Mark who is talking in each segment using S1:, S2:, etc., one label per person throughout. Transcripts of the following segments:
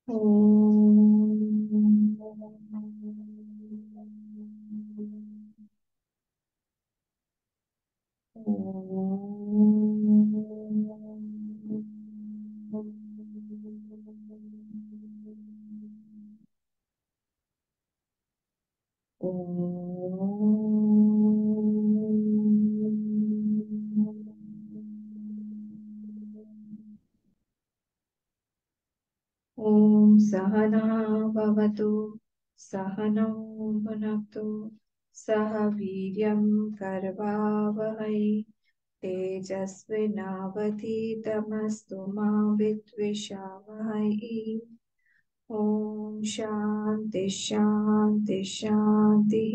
S1: ओम। ओम सहना भवतु, सहनौ भुनक्तु, सह वीर्यं करवावहै, तेजस्विनावधीतमस्तु मा विद्विषावहै। ओम शांति शांति शांति।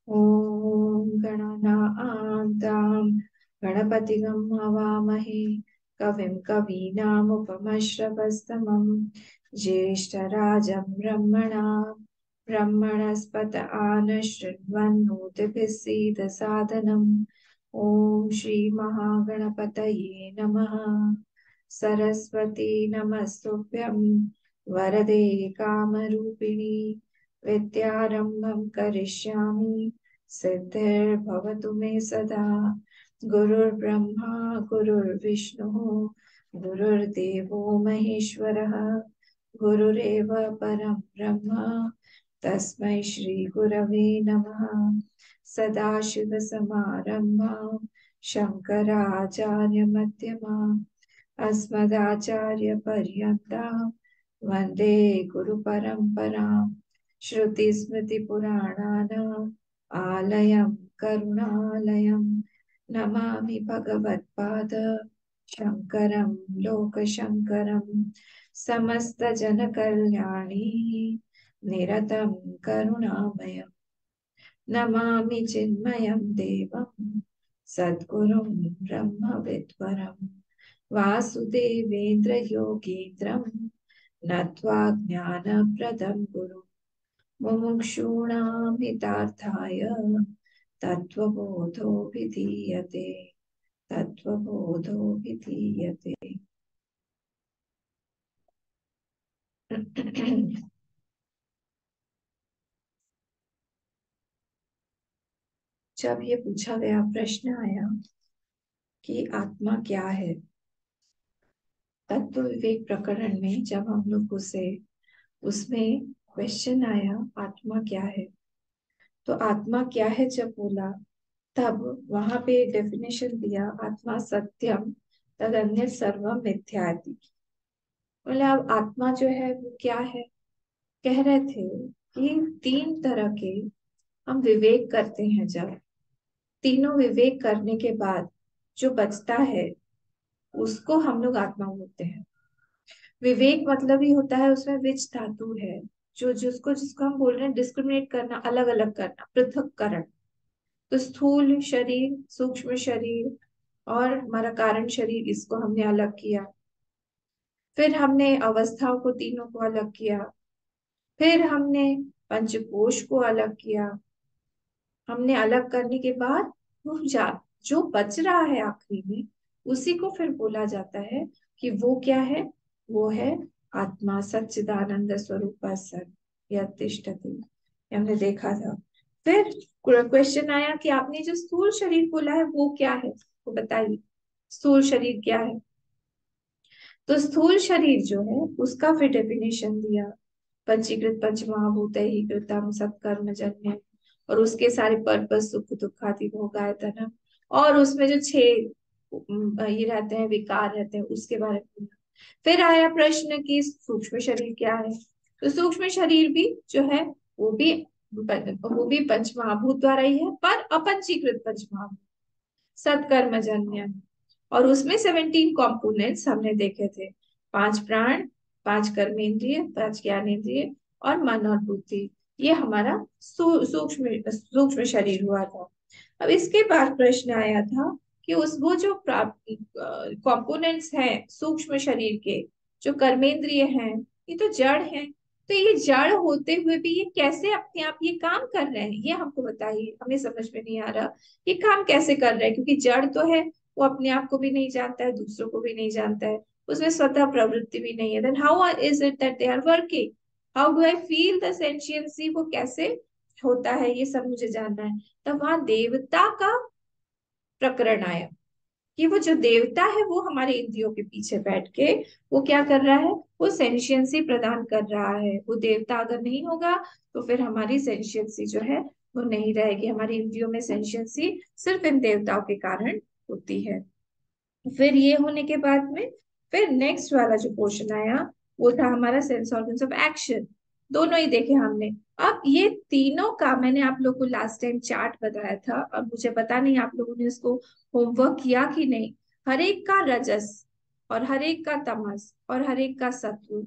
S1: ओम गणनान्तां गणपतिगं हवामहे, कविं कवीनामुपमश्रवस्तमं, ज्येष्ठराजं ब्रह्मणस्पत आनशृण्वन्नोतिभिः सीदसादनम्। ॐ श्रीमहागणपतये नमः। सरस्वती नमस्तुभ्यं वरदे कामरूपिणि, विद्यारम्भं करिष्यामि सिद्धिर्भवतु मे सदा। गुरुर्ब्रह्मा गुरुर्विष्णुः गुरुर्देवो महेश्वरः, गुरुरेव परं ब्रह्म तस्मै श्री गुरवे नमः। सदाशिवसमारम्भां शङ्कराचार्यमध्यमाम् अस्मदाचार्यपर्यन्तां वन्दे गुरुपरम्पराम्। श्रुतिस्मृतिपुराणानाम् आलयं करुणालयं, नमामि भगवत्पाद शङ्करं लोकशङ्करं। समस्तजनकल्याणी निरतं करुणामयं, नमामि चिन्मयं देवं सद्गुरुं ब्रह्मविद्वरं, वासुदेवेन्द्र योगीन्द्रं नत्वा ज्ञानप्रदं गुरुं, मुमुक्षूणां हितार्थाय तत्त्वबोधो विधीयते, तत्त्वबोधो विधीयते। जब ये पूछा गया, प्रश्न आया कि आत्मा क्या है, तत्व विवेक प्रकरण में जब हम लोग घुसे, उसमें क्वेश्चन आया आत्मा क्या है। तो आत्मा क्या है जब बोला, तब वहां पे डेफिनेशन दिया, आत्मा सत्यम तद अन्य सर्वम मिथ्याति। बोले अब आत्मा जो है वो क्या है। कह रहे थे कि तीन तरह के हम विवेक करते हैं, जब तीनों विवेक करने के बाद जो बचता है उसको हम लोग आत्मा बोलते हैं। विवेक मतलब ही होता है, उसमें विच धातु है, जो जिसको जिसको हम बोल रहे हैं डिस्क्रिमिनेट करना, अलग अलग करना, पृथक्करण। तो स्थूल शरीर, सूक्ष्म शरीर और हमारा कारण शरीर, इसको हमने अलग किया। फिर हमने अवस्थाओं को तीनों को अलग किया। फिर हमने पंचकोश को अलग किया। हमने अलग करने के बाद वो जो बच रहा है आखिरी में, उसी को फिर बोला जाता है कि वो क्या है। वो है आत्मा, सच्चिदानंद स्वरूप सन् यत् तिष्ठति। ये हमने देखा था। फिर क्वेश्चन आया कि आपने जो स्थूल शरीर बोला है वो क्या है, वो बताइए, स्थूल शरीर क्या है। तो स्थूल शरीर जो है उसका फिर डेफिनेशन दिया, पंचीकृत पंचमहाभूत ही कृतम सत्कर्म जन्य, और उसके सारे पर्पस सुख दुखादि भोगायतन, और उसमें जो छह ये रहते हैं, विकार रहते हैं, उसके बारे में बोला। फिर आया प्रश्न कि सूक्ष्म शरीर क्या है। तो सूक्ष्म शरीर भी जो है वो भी पंचमहाभूत द्वारा ही है, पर अपंचीकृत पंचमहाभूत, सत्कर्मजन्य। और उसमें 17 कॉम्पोनेंट्स हमने देखे थे, 5 प्राण, 5 कर्मेंद्रिय, 5 ज्ञानेंद्रिय और मन और बुद्धि। ये हमारा सूक्ष्म सूक्ष्म शरीर हुआ था। अब इसके बाद प्रश्न आया था कि उस वो जो कंपोनेंट्स हैं सूक्ष्म शरीर के, जो कर्मेंद्रिय हैं, ये तो जड़ हैं। तो ये जड़ होते हुए भी ये कैसे अपने आप ये काम कर रहे हैं, ये हमको बताइए। हमें समझ में नहीं आ रहा ये काम कैसे कर रहे हैं, क्योंकि जड़ तो है, वो अपने आप को भी नहीं जानता है, दूसरों को भी नहीं जानता है, उसमें स्वतः प्रवृत्ति भी नहीं है, then how is it that they are working, how do I feel the sentiency, वो कैसे होता है, ये सब मुझे जानना है। तब वहां देवता का प्रकरण आया कि वो जो देवता है वो हमारे इंद्रियों के पीछे बैठ के वो क्या कर रहा है, वो सेंशियंसी प्रदान कर रहा है। वो देवता अगर नहीं होगा तो फिर हमारी सेंशियंसी जो है वो नहीं रहेगी, हमारी इंद्रियों में सेंशियंसी सिर्फ इन देवताओं के कारण होती है। फिर ये होने के बाद में फिर नेक्स्ट वाला जो पोर्शन आया वो था हमारा सेंस ऑर्गन्स ऑफ एक्शन। दोनों ही देखे हमने। अब ये तीनों का मैंने आप लोग को लास्ट टाइम चार्ट बताया था, अब मुझे पता नहीं आप लोगों ने इसको होमवर्क किया कि नहीं। हर एक का रजस और हर एक का तमस और हर एक का सत्व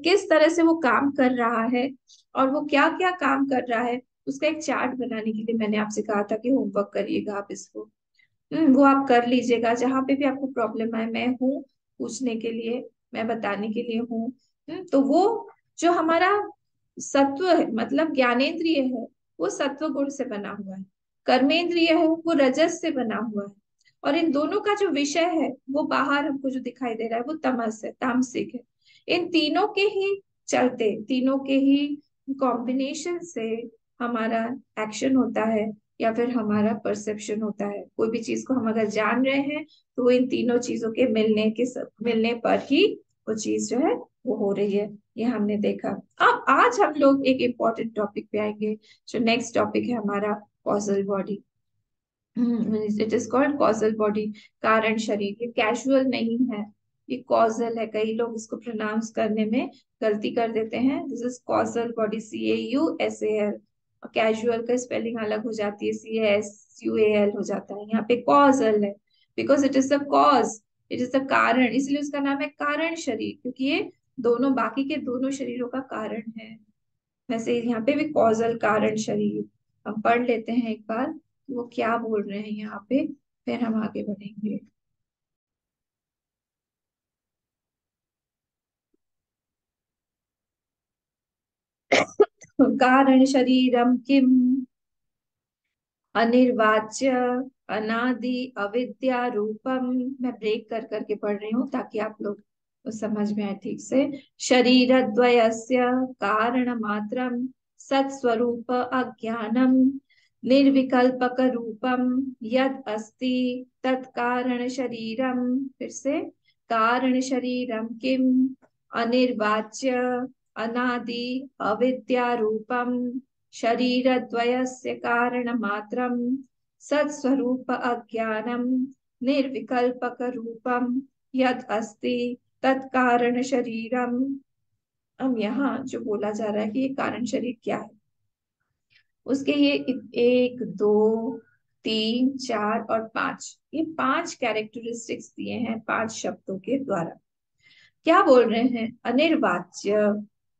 S1: किस तरह से वो काम कर रहा है और वो क्या क्या काम कर रहा है, उसका एक चार्ट बनाने के लिए मैंने आपसे कहा था कि होमवर्क करिएगा आप इसको। वो आप कर लीजिएगा, जहां पे भी आपको प्रॉब्लम आए मैं हूँ पूछने के लिए, मैं बताने के लिए हूँ। तो वो जो हमारा सत्व है मतलब ज्ञानेंद्रिय है वो सत्व गुण से बना हुआ है, कर्मेंद्रिय है वो रजस से बना हुआ है, और इन दोनों का जो विषय है वो बाहर हमको जो दिखाई दे रहा है वो तमस है, तामसिक है। इन तीनों के ही चलते, तीनों के ही कॉम्बिनेशन से हमारा एक्शन होता है या फिर हमारा परसेप्शन होता है। कोई भी चीज को हम अगर जान रहे हैं तो वो इन तीनों चीजों के मिलने पर ही वो चीज जो है वो हो रही है, ये हमने देखा। अब आज हम लोग एक इम्पोर्टेंट टॉपिक पे आएंगे, जो नेक्स्ट टॉपिक है हमारा causal body. It is called causal body, कारण शरीर। ये कैजुअल नहीं है, ये कॉजल है। कई लोग इसको प्रोनाउंस करने में गलती कर देते हैं। This is causal body, CAUSAL। Casual का स्पेलिंग अलग हो जाती है, CASUAL हो जाता है, यहाँ पे कॉजल है because it is the cause, it is the कारण, इसलिए उसका नाम है कारण शरीर, क्योंकि ये दोनों बाकी के दोनों शरीरों का कारण है। वैसे यहाँ पे भी कॉजल कारण शरीर हम पढ़ लेते हैं एक बार कि वो क्या बोल रहे हैं यहाँ पे, फिर हम आगे बढ़ेंगे। कारण शरीरम किम, अनिर्वाच्य, अनादि, अविद्या रूपम। मैं ब्रेक कर करके पढ़ रही हूँ ताकि आप लोग को समझ में आए ठीक से। शरीर द्वयस्य कारण मात्रम सत्स्वरूप अज्ञानम, निर्विकल्पक रूपम यद अस्ति तत्कारण शरीरम। फिर से, कारण शरीरम किम, अनिर्वाच्य, अनादि, अविद्या रूपम, शरीरद्वयस्य कारणमात्रं सत्स्वरूप अज्ञानम, निर्विकल्पक रूपम यद अस्ति तत्कारण शरीरम। अब यहाँ जो बोला जा रहा है कि ये कारण शरीर क्या है, उसके ये एक, दो, तीन, चार और पांच, ये पांच कैरेक्टरिस्टिक्स दिए हैं पांच शब्दों के द्वारा। क्या बोल रहे हैं, अनिर्वाच्य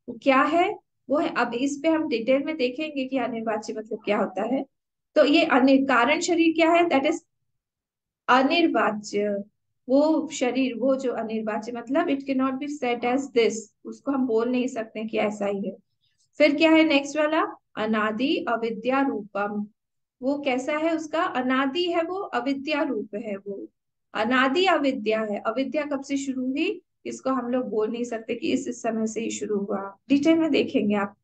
S1: वो क्या है, वो है, अब इस पे हम डिटेल में देखेंगे कि अनिर्वाच्य मतलब क्या होता है। तो ये कारण शरीर क्या है, दैट इज अनिर्वाच्य। वो शरीर, वो जो अनिर्वाच्य मतलब it can not be set as this, उसको हम बोल नहीं सकते कि ऐसा ही है। फिर क्या है नेक्स्ट वाला, अनादि अविद्या रूपम। वो कैसा है, उसका अनादि है, वो अविद्या रूप है, वो अनादि अविद्या है। अविद्या कब से शुरू हुई, इसको हम लोग बोल नहीं सकते कि इस समय से ही शुरू हुआ, डिटेल में देखेंगे, आप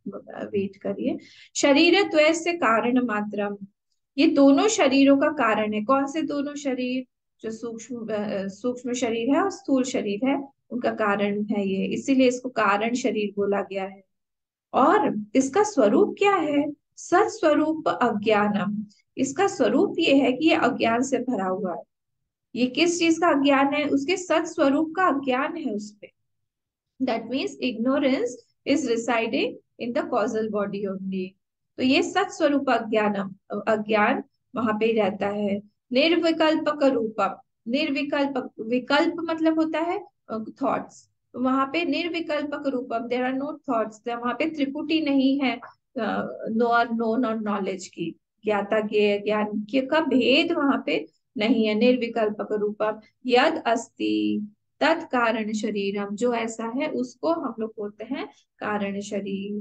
S1: वेट करिए। शरीर द्वय से कारण मात्रम, ये दोनों शरीरों का कारण है। कौन से दोनों शरीर, जो सूक्ष्म शरीर है और स्थूल शरीर है, उनका कारण है ये, इसीलिए इसको कारण शरीर बोला गया है। और इसका स्वरूप क्या है, सत स्वरूप अज्ञानम। इसका स्वरूप ये है कि ये अज्ञान से भरा हुआ है। ये किस चीज का अज्ञान है, उसके सत स्वरूप का अज्ञान है उसमें। That means ignorance is residing in the causal body only. तो ये सत स्वरूप अज्ञानम, अज्ञान वहां पे ही रहता है। निर्विकल्पक रूपम, निर्विकल्प, विकल्प मतलब होता है थॉट्स, तो वहां पे निर्विकल्पक रूपम, देर आर नो थॉट्स, वहां पे त्रिपुटी नहीं है, नो और नोन और नॉलेज की, ज्ञाता के ज्ञान के का भेद वहां पे नहीं है। निर्विकल्पक रूपम यद अस्ति तत्कारण शरीरम, जो ऐसा है उसको हम लोग बोलते हैं कारण शरीर।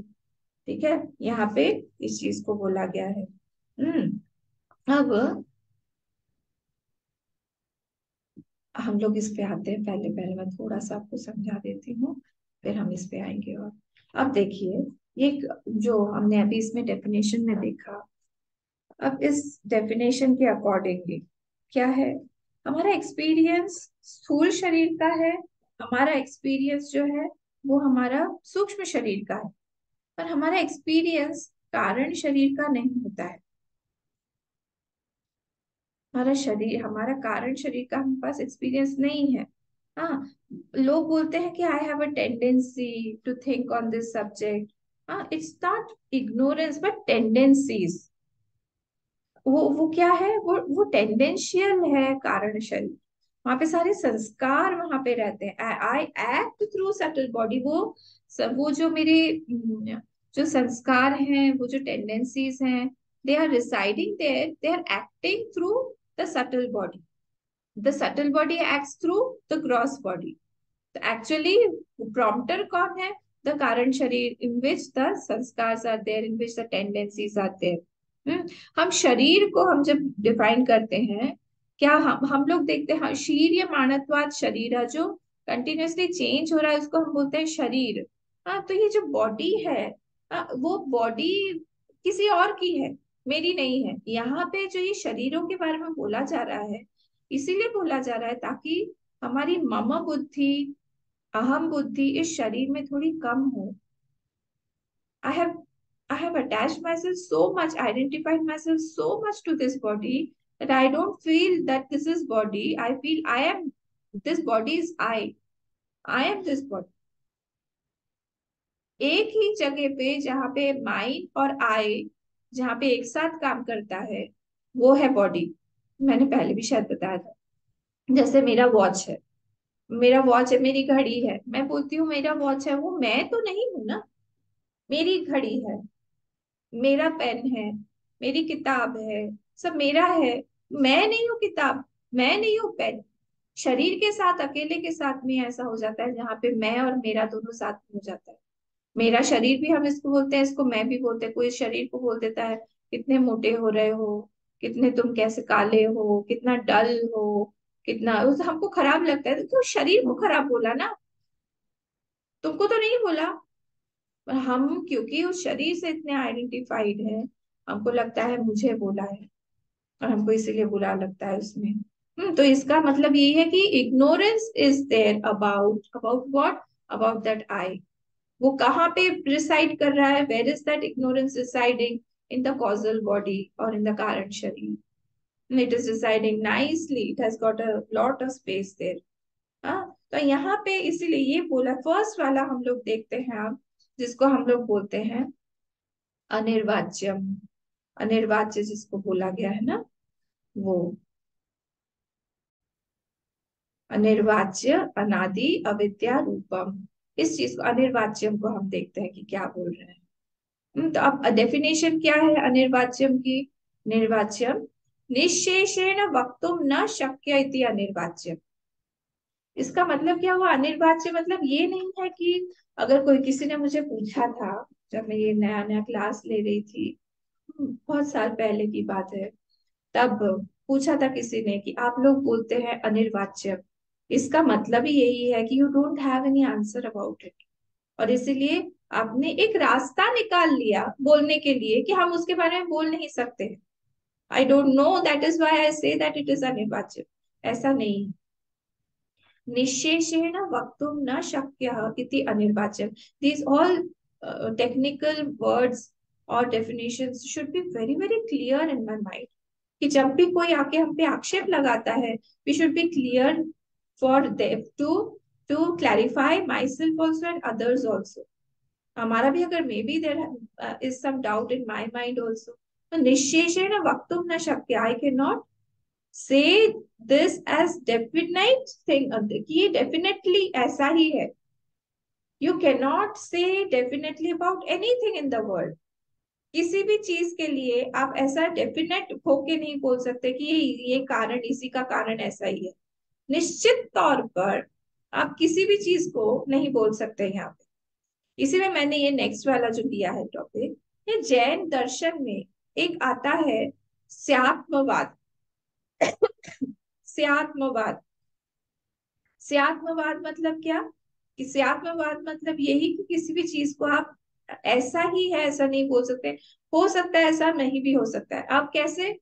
S1: ठीक है, यहाँ पे इस चीज को बोला गया है। अब हम लोग इस पे आते हैं। पहले पहले मैं थोड़ा सा आपको समझा देती हूँ, फिर हम इस पे आएंगे। और अब देखिए, ये जो हमने अभी इसमें डेफिनेशन में देखा, अब इस डेफिनेशन के अकॉर्डिंगली क्या है, हमारा एक्सपीरियंस स्थूल शरीर का है, हमारा एक्सपीरियंस जो है वो हमारा सूक्ष्म शरीर का है, पर हमारा एक्सपीरियंस कारण शरीर का नहीं होता है। हमारा शरीर, हमारा कारण शरीर का हमारे पास एक्सपीरियंस नहीं है। हाँ, लोग बोलते हैं कि I have a tendency to think on this subject. हाँ, it's not ignorance but tendencies. वो क्या है, वो टेंडेंशियल है कारण शरीर। वहां पे सारे संस्कार वहां पे रहते हैं। I act through subtle body. वो जो मेरे जो संस्कार हैं, वो जो टेंडेंसीज हैं, they are residing there, they are acting through the subtle body. The subtle body acts through the gross body. तो एक्चुअली प्रॉम्प्टर कौन है? द कारण शरीर, इन विच द संस्कार्स are there, in which the tendencies are there. हम शरीर को हम जब डिफाइन करते हैं, क्या हम लोग देखते हैं शीर्य मानत्वाद शरीर है, जो कंटिन्यूअसली चेंज हो रहा है, उसको हम बोलते हैं शरीर। हाँ, तो ये जो बॉडी है, वो बॉडी किसी और की है, मेरी नहीं है। यहाँ पे जो ये शरीरों के बारे में बोला जा रहा है, इसीलिए बोला जा रहा है ताकि हमारी मम बुद्धि, अहम बुद्धि इस शरीर में थोड़ी कम हो। I have I have attached myself so much, identified myself so much to this body, that I don't feel that this is body. I feel I am, this body is I. I am this body. एक ही जगह पे जहाँ पे mind और आई, जहाँ पे एक साथ काम करता है, वो है बॉडी। मैंने पहले भी शायद बताया था। जैसे मेरा वॉच है, मेरा वॉच है, मेरी घड़ी है, मैं बोलती हूँ मेरा वॉच है, वो मैं तो नहीं हूं ना। मेरी घड़ी है, मेरा पेन है, मेरी किताब है, सब मेरा है। मैं नहीं हूँ किताब, मैं नहीं हूँ पेन। शरीर के साथ, अकेले के साथ में ऐसा हो जाता है, जहाँ पे मैं और मेरा दोनों साथ में हो जाता है। मेरा शरीर भी हम इसको बोलते हैं, इसको मैं भी बोलते हैं। कोई शरीर को बोल देता है कितने मोटे हो रहे हो, कितने तुम कैसे काले हो, कितना डल हो, कितना, उस हमको खराब लगता है, तो शरीर को खराब बोला ना, तुमको तो नहीं बोला। पर हम क्योंकि उस शरीर से इतने आइडेंटिफाइड है, हमको लगता है मुझे बोला है, और हमको इसीलिए बुरा लगता है उसमें। तो इसका मतलब यही है कि ignorance is there about, about what, about that I. वो कहाँ पे रिसाइड कर रहा है? Where is that ignorance residing? In the causal body और इन द कारण शरीर। It is residing nicely, it has got a lot of space there. हाँ, तो यहाँ पे इसीलिए ये बोला। फर्स्ट वाला हम लोग देखते हैं अब, जिसको हम लोग बोलते हैं अनिर्वाच्यम। अनिर्वाच्य जिसको बोला गया है ना, वो अनिर्वाच्य, अनादि, अविद्या रूपम। इस चीज को, अनिर्वाच्यम को हम देखते हैं कि क्या बोल रहे हैं। तो अब डेफिनेशन क्या है अनिर्वाच्यम की? निर्वाच्यम निशेषेण वक्तुम न शक्य इति अनिर्वाच्यम। इसका मतलब क्या हुआ? अनिर्वाच्य मतलब ये नहीं है कि अगर कोई, किसी ने मुझे पूछा था, जब मैं ये नया नया क्लास ले रही थी, बहुत साल पहले की बात है, तब पूछा था किसी ने कि आप लोग बोलते हैं अनिर्वाच्य, इसका मतलब ही यही है कि you don't have any answer about it, और इसीलिए आपने एक रास्ता निकाल लिया बोलने के लिए कि हम उसके बारे में बोल नहीं सकते। आई don't no, that is why I say that it is अनिर्वाच्य। ऐसा नहीं। निश्शेषेण वक्तुम न शक्यः इति अनिर्वाच्यम। दीज ऑल टेक्निकल वर्ड्स और definitions should be very very clear in my mind, कि जब भी कोई आके हम पे आक्षेप लगाता है, we should be clear for them to clarify my self also and others also. हमारा भी अगर may be there is some doubt in my mind also, तो निश्चेषेण वक्तुम न शक्य, I can not say this as definite thing कि ये डेफिनेटली ऐसा ही है। You can not say definitely about anything in the world. किसी भी चीज के लिए आप ऐसा डेफिनेट होके नहीं बोल सकते कि ये कारण, इसी का कारण ऐसा ही है। निश्चित तौर पर आप किसी भी चीज को नहीं बोल सकते यहाँ पे। इसीलिए मैंने ये नेक्स्ट वाला जो लिया है टॉपिक, ये जैन दर्शन में एक आता है स्यात्मवाद। स्यात्मवाद, स्यात्मवाद मतलब क्या? कि स्यात्मवाद मतलब यही कि किसी भी चीज को आप ऐसा ही है ऐसा नहीं बोल सकते, हो सकता है ऐसा नहीं भी हो सकता है। आप कैसे?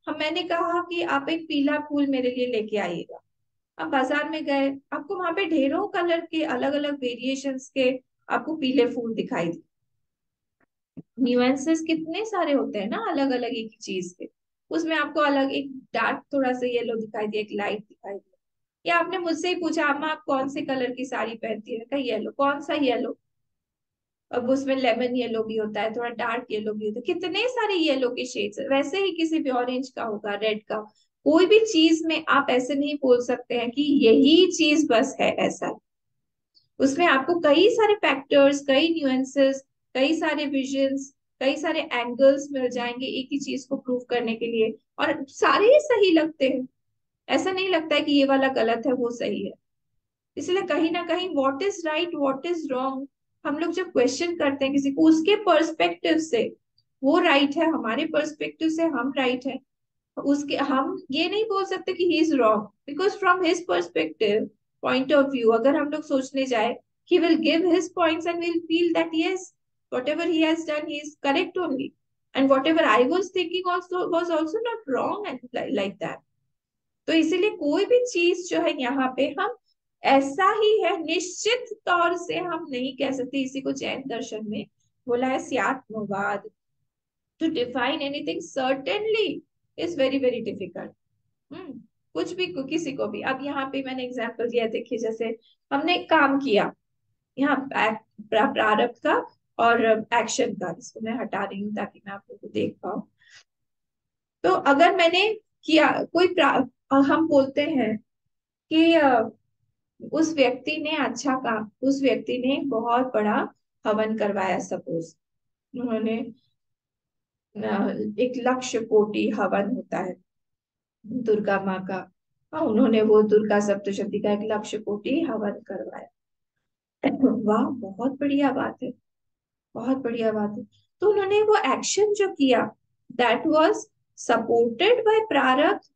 S1: हम मैंने कहा कि आप एक पीला फूल मेरे लिए लेके आइएगा। आप बाजार में गए, आपको वहां पे ढेरों कलर के अलग अलग वेरिएशंस के आपको पीले फूल दिखाई दे। न्यूएंसेस कितने सारे होते हैं ना अलग अलग एक ही चीज के। उसमें आपको अलग एक डार्क थोड़ा सा येलो दिखाई दे, एक लाइट दिखाई दे। या आपने मुझसे ही पूछा अम्मा आप कौन से कलर की साड़ी पहनती है, कहा येलो। कौन सा येलो? अब उसमें लेमन येलो भी होता है, थोड़ा डार्क येलो भी होता है, कितने सारे येलो के शेड्स। वैसे ही किसी भी ऑरेंज का होगा, रेड का। कोई भी चीज में आप ऐसे नहीं बोल सकते हैं कि यही चीज बस है ऐसा। उसमें आपको कई सारे फैक्टर्स, कई न्यूएंसेस, कई सारे विजन्स, कई सारे एंगल्स मिल जाएंगे एक ही चीज को प्रूव करने के लिए। और सारे ही सही लगते हैं। ऐसा नहीं लगता है कि ये वाला गलत है वो सही है। इसलिए कहीं ना कहीं what is right what is wrong, हम लोग जब क्वेश्चन करते हैं किसी को उसके पर्सपेक्टिव से वो राइट है, हमारे पर्सपेक्टिव से हम राइट है। उसके हम ये नहीं बोल सकते कि he is wrong, because from his perspective point of view अगर हम लोग सोचने जाए, he will give his points and we'll feel that yes, whatever he has done he is correct only, and whatever I was thinking also was also not wrong and like that. तो इसीलिए कोई भी चीज जो है यहाँ पे हम ऐसा ही है निश्चित तौर से हम नहीं कह सकते। इसी को जैन दर्शन में बोला है स्यात्मवाद। To define anything certainly is very very difficult. कुछ भी किसी को भी। अब यहाँ पे मैंने एग्जांपल दिया, देखिए जैसे हमने एक काम किया यहाँ प्रारब्ध का और एक्शन का, इसको मैं हटा रही हूँ ताकि मैं आप लोगों को देख पाऊँ। तो अगर मैंने किया कोई हम बोलते हैं कि उस व्यक्ति ने अच्छा काम, उस व्यक्ति ने बहुत बड़ा हवन करवाया सपोज। उन्होंने एक लक्ष्य कोटि हवन होता है दुर्गा माँ का। हाँ, उन्होंने वो दुर्गा सप्तशती का एक लक्ष्य कोटि हवन करवाया। वाह, बहुत बढ़िया बात है, बहुत बढ़िया बात है। तो उन्होंने वो एक्शन जो किया दैट वाज सपोर्टेड बाय प्रारब्ध।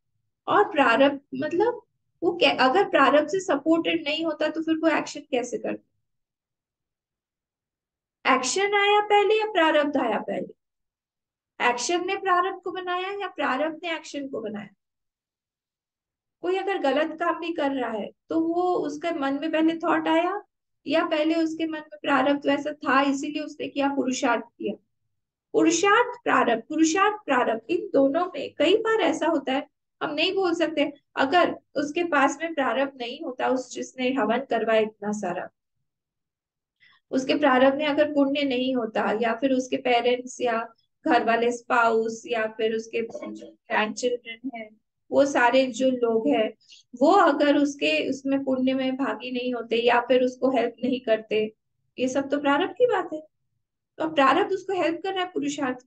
S1: और प्रारब्ध मतलब वो अगर प्रारब्ध से सपोर्टेड नहीं होता तो फिर वो एक्शन कैसे करते? एक्शन आया पहले या प्रारब्ध आया पहले? एक्शन ने प्रारब्ध को बनाया या प्रारब्ध ने एक्शन को बनाया? कोई अगर गलत काम भी कर रहा है तो वो उसके मन में पहले थॉट आया या पहले उसके मन में प्रारब्ध वैसा था इसीलिए उसने किया, पुरुषार्थ किया? पुरुषार्थ प्रारब्ध, पुरुषार्थ प्रारब्ध, इन दोनों में कई बार ऐसा होता है। हम नहीं बोल सकते अगर उसके पास में प्रारब्ध नहीं होता, उस जिसने हवन करवाया इतना सारा, उसके प्रारब्ध में अगर पुण्य नहीं होता या फिर उसके पेरेंट्स या घर वाले स्पाउस या फिर उसके ग्रैंड चिल्ड्रन है, वो सारे जो लोग हैं वो अगर उसके उसमें पुण्य में भागी नहीं होते या फिर उसको हेल्प नहीं करते, ये सब तो प्रारब्ध की बात है। तो अब प्रारब्ध उसको हेल्प कर रहा है पुरुषार्थ।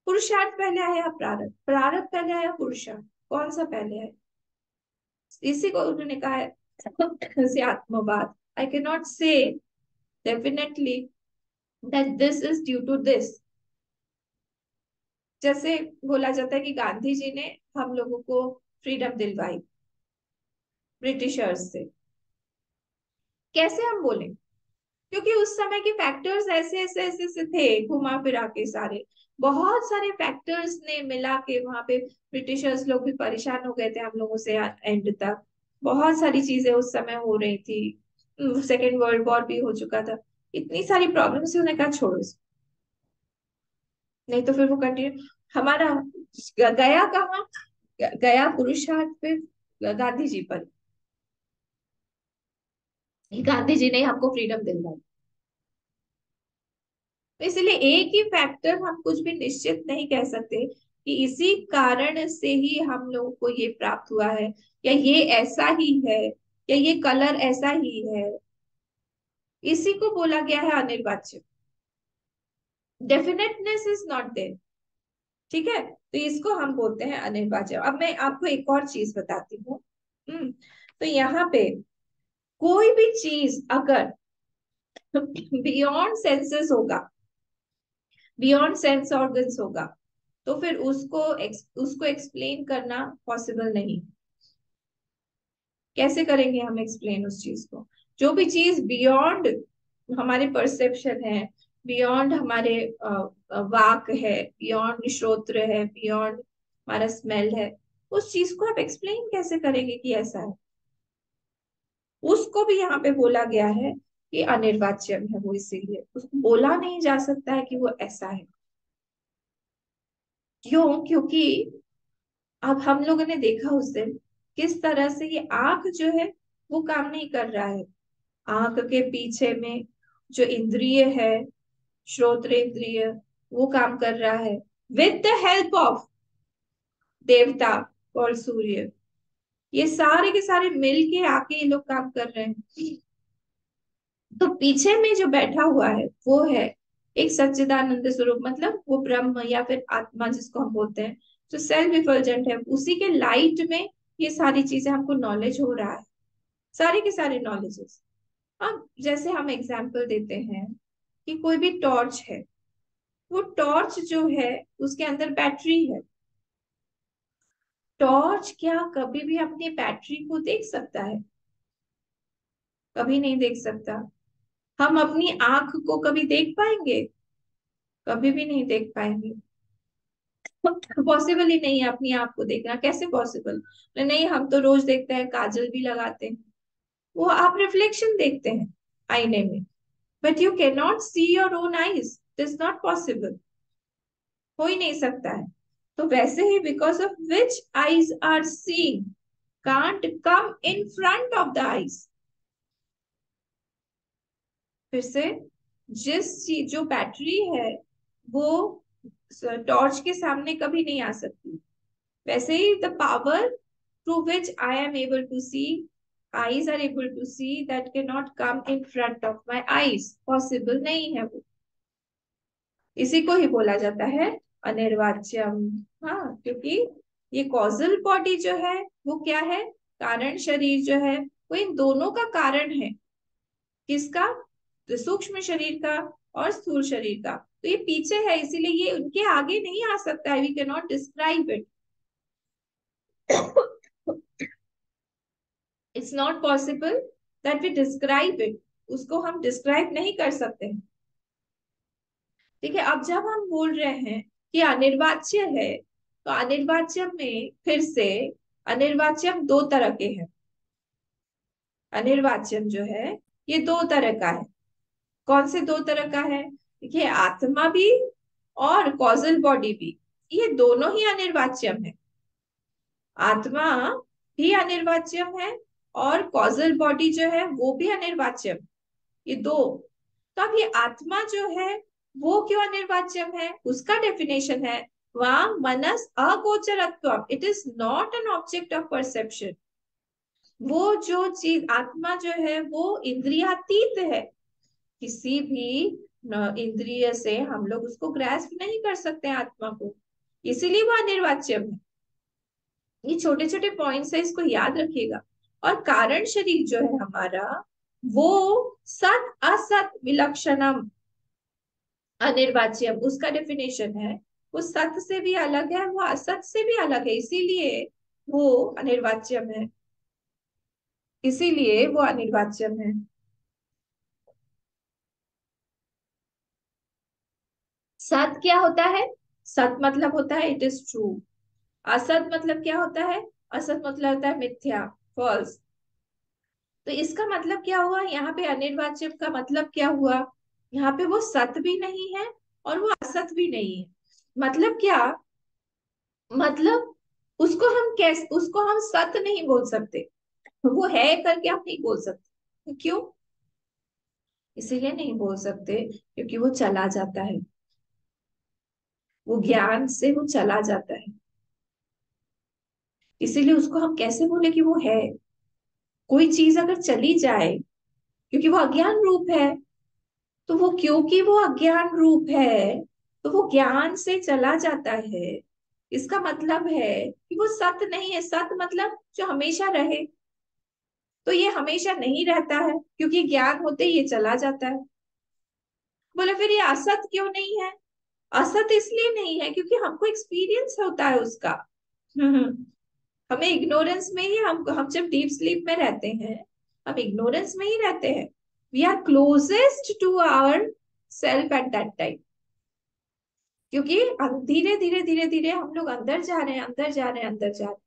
S1: पुरुषार्थ पहले आया प्रारब्ध, प्रारब्ध पहले आया पुरुषार्थ, कौन सा पहले है? इसी को उन्होंने कहा है से आत्मवाद। I can not say definitely that this is due to this. जैसे बोला जाता है कि गांधी जी ने हम लोगों को फ्रीडम दिलवाई ब्रिटिशर्स से। कैसे हम बोले? क्योंकि उस समय के फैक्टर्स ऐसे ऐसे ऐसे ऐसे थे, घुमा फिरा के सारे बहुत सारे फैक्टर्स ने मिला के वहां पे ब्रिटिशर्स लोग भी परेशान हो गए थे हम लोगों से एंड तक। बहुत सारी चीजें उस समय हो रही थी, सेकेंड वर्ल्ड वॉर भी हो चुका था, इतनी सारी प्रॉब्लम्स। उन्होंने कहा छोड़ो इसको, नहीं तो फिर वो कंटिन्यू हमारा गया कहाँ, गया पुरुषार्थ पे, गांधी जी पर। गांधी जी ने हमको फ्रीडम दिलवाई। तो इसलिए एक ही फैक्टर हम कुछ भी निश्चित नहीं कह सकते कि इसी कारण से ही हम लोगों को ये प्राप्त हुआ है या ये ऐसा ही है या ये कलर ऐसा ही है। इसी को बोला गया है अनिर्वाच्य। Definiteness is not there. ठीक है, तो इसको हम बोलते हैं अनिर्वाच्य। अब मैं आपको एक और चीज बताती हूँ। तो यहाँ पे कोई भी चीज अगर बियॉन्ड सेंसेस होगा, बियॉन्ड सेंस ऑर्गन्स होगा, तो फिर उसको एक्सप्लेन करना पॉसिबल नहीं। कैसे करेंगे हम एक्सप्लेन उस चीज को? जो भी चीज बियॉन्ड हमारे परसेप्शन है, बियॉन्ड हमारे वाक है, बियॉन्ड श्रोत्र है, बियॉन्ड हमारा स्मेल है, उस चीज को आप एक्सप्लेन कैसे करेंगे कि ऐसा है? उसको भी यहाँ पे बोला गया है कि अनिर्वाच्यम है वो, इसीलिए उसको बोला नहीं जा सकता है कि वो ऐसा है। क्यों? क्योंकि अब हम लोगों ने देखा उस दिन किस तरह से ये आंख जो है वो काम नहीं कर रहा है। आंख के पीछे में जो इंद्रिय है, श्रोत्र इंद्रिय, वो काम कर रहा है विद द हेल्प ऑफ देवता और सूर्य। ये सारे के सारे मिल के आके ये लोग काम कर रहे हैं। तो पीछे में जो बैठा हुआ है वो है एक सच्चिदानंद स्वरूप, मतलब वो ब्रह्म या फिर आत्मा जिसको हम बोलते हैं, जो सेल्फ इफल्जेंट है। उसी के लाइट में ये सारी चीजें हमको नॉलेज हो रहा है, सारे के सारे नॉलेजेस। अब जैसे हम एग्जाम्पल देते हैं कि कोई भी टॉर्च है, वो टॉर्च जो है उसके अंदर बैटरी है। टॉर्च क्या कभी भी अपनी बैटरी को देख सकता है? कभी नहीं देख सकता। हम अपनी आंख को कभी देख पाएंगे? कभी भी नहीं देख पाएंगे। पॉसिबल ही नहीं है अपनी आंख को देखना, कैसे पॉसिबल? नहीं, हम तो रोज देखते हैं, काजल भी लगाते हैं, वो आप रिफ्लेक्शन देखते हैं आईने में, but you can not see your own eyes, it is not possible, हो ही नहीं सकता है। तो वैसे ही because of which eyes are seeing can't come in front of the eyes. फिर से, जिस चीज जो बैटरी है वो टॉर्च के सामने कभी नहीं आ सकती, वैसे ही the power through which I am able to see, eyes are able to see, that can not come in front of my eyes, possible नहीं है वो। इसी को ही बोला जाता है अनिर्वाच्यम। हाँ, क्योंकि ये कॉजल बॉडी जो है वो क्या है, कारण शरीर जो है वो इन दोनों का कारण है। किसका? तो सूक्ष्म शरीर का और स्थूल शरीर का। तो ये पीछे है, इसीलिए ये उनके आगे नहीं आ सकता है, we can not describe it. It's not possible that we describe it, उसको हम डिस्क्राइब नहीं कर सकते। ठीक है, अब जब हम बोल रहे हैं कि अनिर्वाच्य है, तो अनिर्वाच्य में फिर से अनिर्वाच्यम दो तरह के हैं। अनिर्वाच्यम जो है ये दो तरह का है। कौन से दो तरह का है? देखिए, आत्मा भी और कॉजल बॉडी भी, ये दोनों ही अनिर्वाच्यम है। आत्मा भी अनिर्वाच्यम है और कॉजल बॉडी जो है वो भी अनिर्वाच्यम, ये दो। तो अब ये आत्मा जो है वो क्यों अनिर्वाच्यम है, उसका डेफिनेशन है वांग मनस अगोचरत्वम, it is not an object of perception. वो जो चीज आत्मा जो है वो इंद्रियातीत है, किसी भी इंद्रिय से हम लोग उसको ग्रैस्प नहीं कर सकते हैं आत्मा को, इसीलिए वो अनिर्वाच्यम है। ये छोटे छोटे पॉइंट्स है, इसको याद रखिएगा। और कारण शरीर जो है हमारा, वो सत असत विलक्षणम अनिर्वाच्यम, उसका डेफिनेशन है वो सत से भी अलग है, वो असत से भी अलग है, इसीलिए वो अनिर्वाच्यम है, इसीलिए वो अनिर्वाच्यम है। सत क्या होता है? सत मतलब होता है इट इज ट्रू। असत मतलब क्या होता है? असत मतलब होता है मिथ्या, फॉल्स। तो इसका मतलब क्या हुआ यहाँ पे, अनिर्वाच्य का मतलब क्या हुआ? यहाँ पे वो सत भी नहीं है और वो असत भी नहीं है। मतलब क्या? मतलब उसको हम कैसे, उसको हम सत नहीं बोल सकते, वो है करके हम नहीं बोल सकते। क्यों? इसीलिए नहीं बोल सकते क्योंकि वो चला जाता है, वो ज्ञान से वो चला जाता है, इसीलिए उसको हम कैसे बोले कि वो है? कोई चीज अगर चली जाए, क्योंकि वो अज्ञान रूप है, तो वो क्योंकि वो अज्ञान रूप है तो वो ज्ञान से चला जाता है। इसका मतलब है कि वो सत नहीं है। सत मतलब जो हमेशा रहे, तो ये हमेशा नहीं रहता है क्योंकि ज्ञान होते ही ये चला जाता है। बोले फिर ये असत क्यों नहीं है? असत इसलिए नहीं है क्योंकि हमको एक्सपीरियंस होता है उसका। हम्म हमें इग्नोरेंस में ही, हम जब डीप स्लीप में रहते हैं, हम इग्नोरेंस में ही रहते हैं। We are closest to our self at that time, क्योंकि धीरे धीरे धीरे धीरे हम लोग अंदर जा रहे हैं, अंदर जा रहे हैं, अंदर जा रहे हैं।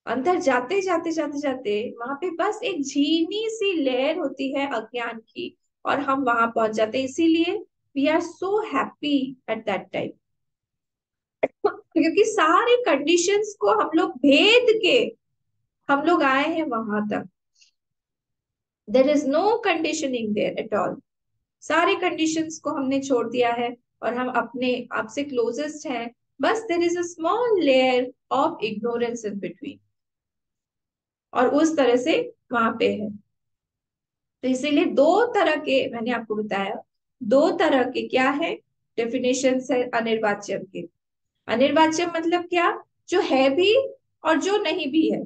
S1: अंदर जाते जाते जाते जाते वहां पे बस एक झीनी सी लेयर होती है अज्ञान की, और हम वहां पहुंच जाते हैं। इसीलिए we are so happy at that time, क्योंकि सारी कंडीशंस को हम लोग भेद के हम लोग आए हैं वहां तक। There is no conditioning there at all. सारे कंडीशंस को हमने छोड़ दिया है और हम अपने आप से क्लोजेस्ट हैं। बस there is a small layer of ignorance in between, और उस तरह से वहां पे है। तो इसीलिए दो तरह के मैंने आपको बताया, दो तरह के क्या है डेफिनेशन है अनिर्वाच्यम के। अनिर्वाच्यम मतलब क्या, जो है भी और जो नहीं भी है।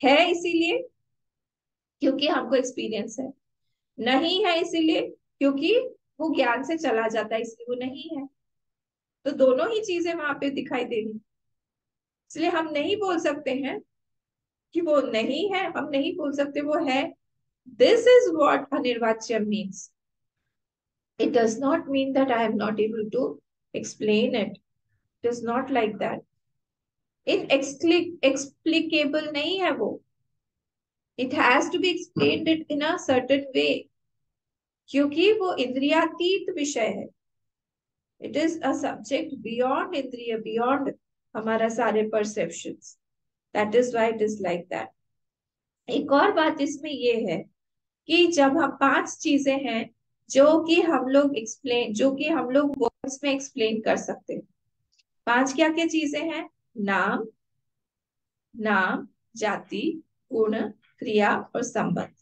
S1: है इसीलिए क्योंकि हमको एक्सपीरियंस है, नहीं है इसीलिए क्योंकि वो ज्ञान से चला जाता है, इसलिए वो नहीं है। तो दोनों ही चीजें वहां पे दिखाई दे रही, इसलिए हम नहीं बोल सकते हैं कि वो नहीं है, हम नहीं बोल सकते वो है। दिस इज व्हाट अनिर्वाच्य means. It does not mean that I am not able to explain it. It is not like that. Inexplicable नहीं है वो। It has to be explained it in a certain way, क्योंकि वो इंद्रियातीत विषय है। It is a subject beyond इंद्रिय, beyond हमारा सारे perceptions. That is why it is like that. एक और बात इसमें ये है कि जब हम पांच चीजें हैं जो कि हम लोग एक्सप्लेन, जो कि हम लोग वर्ड्स में एक्सप्लेन कर सकते हैं। पांच क्या क्या चीजें हैं? नाम, नाम, जाति, गुण, क्रिया और संबंध।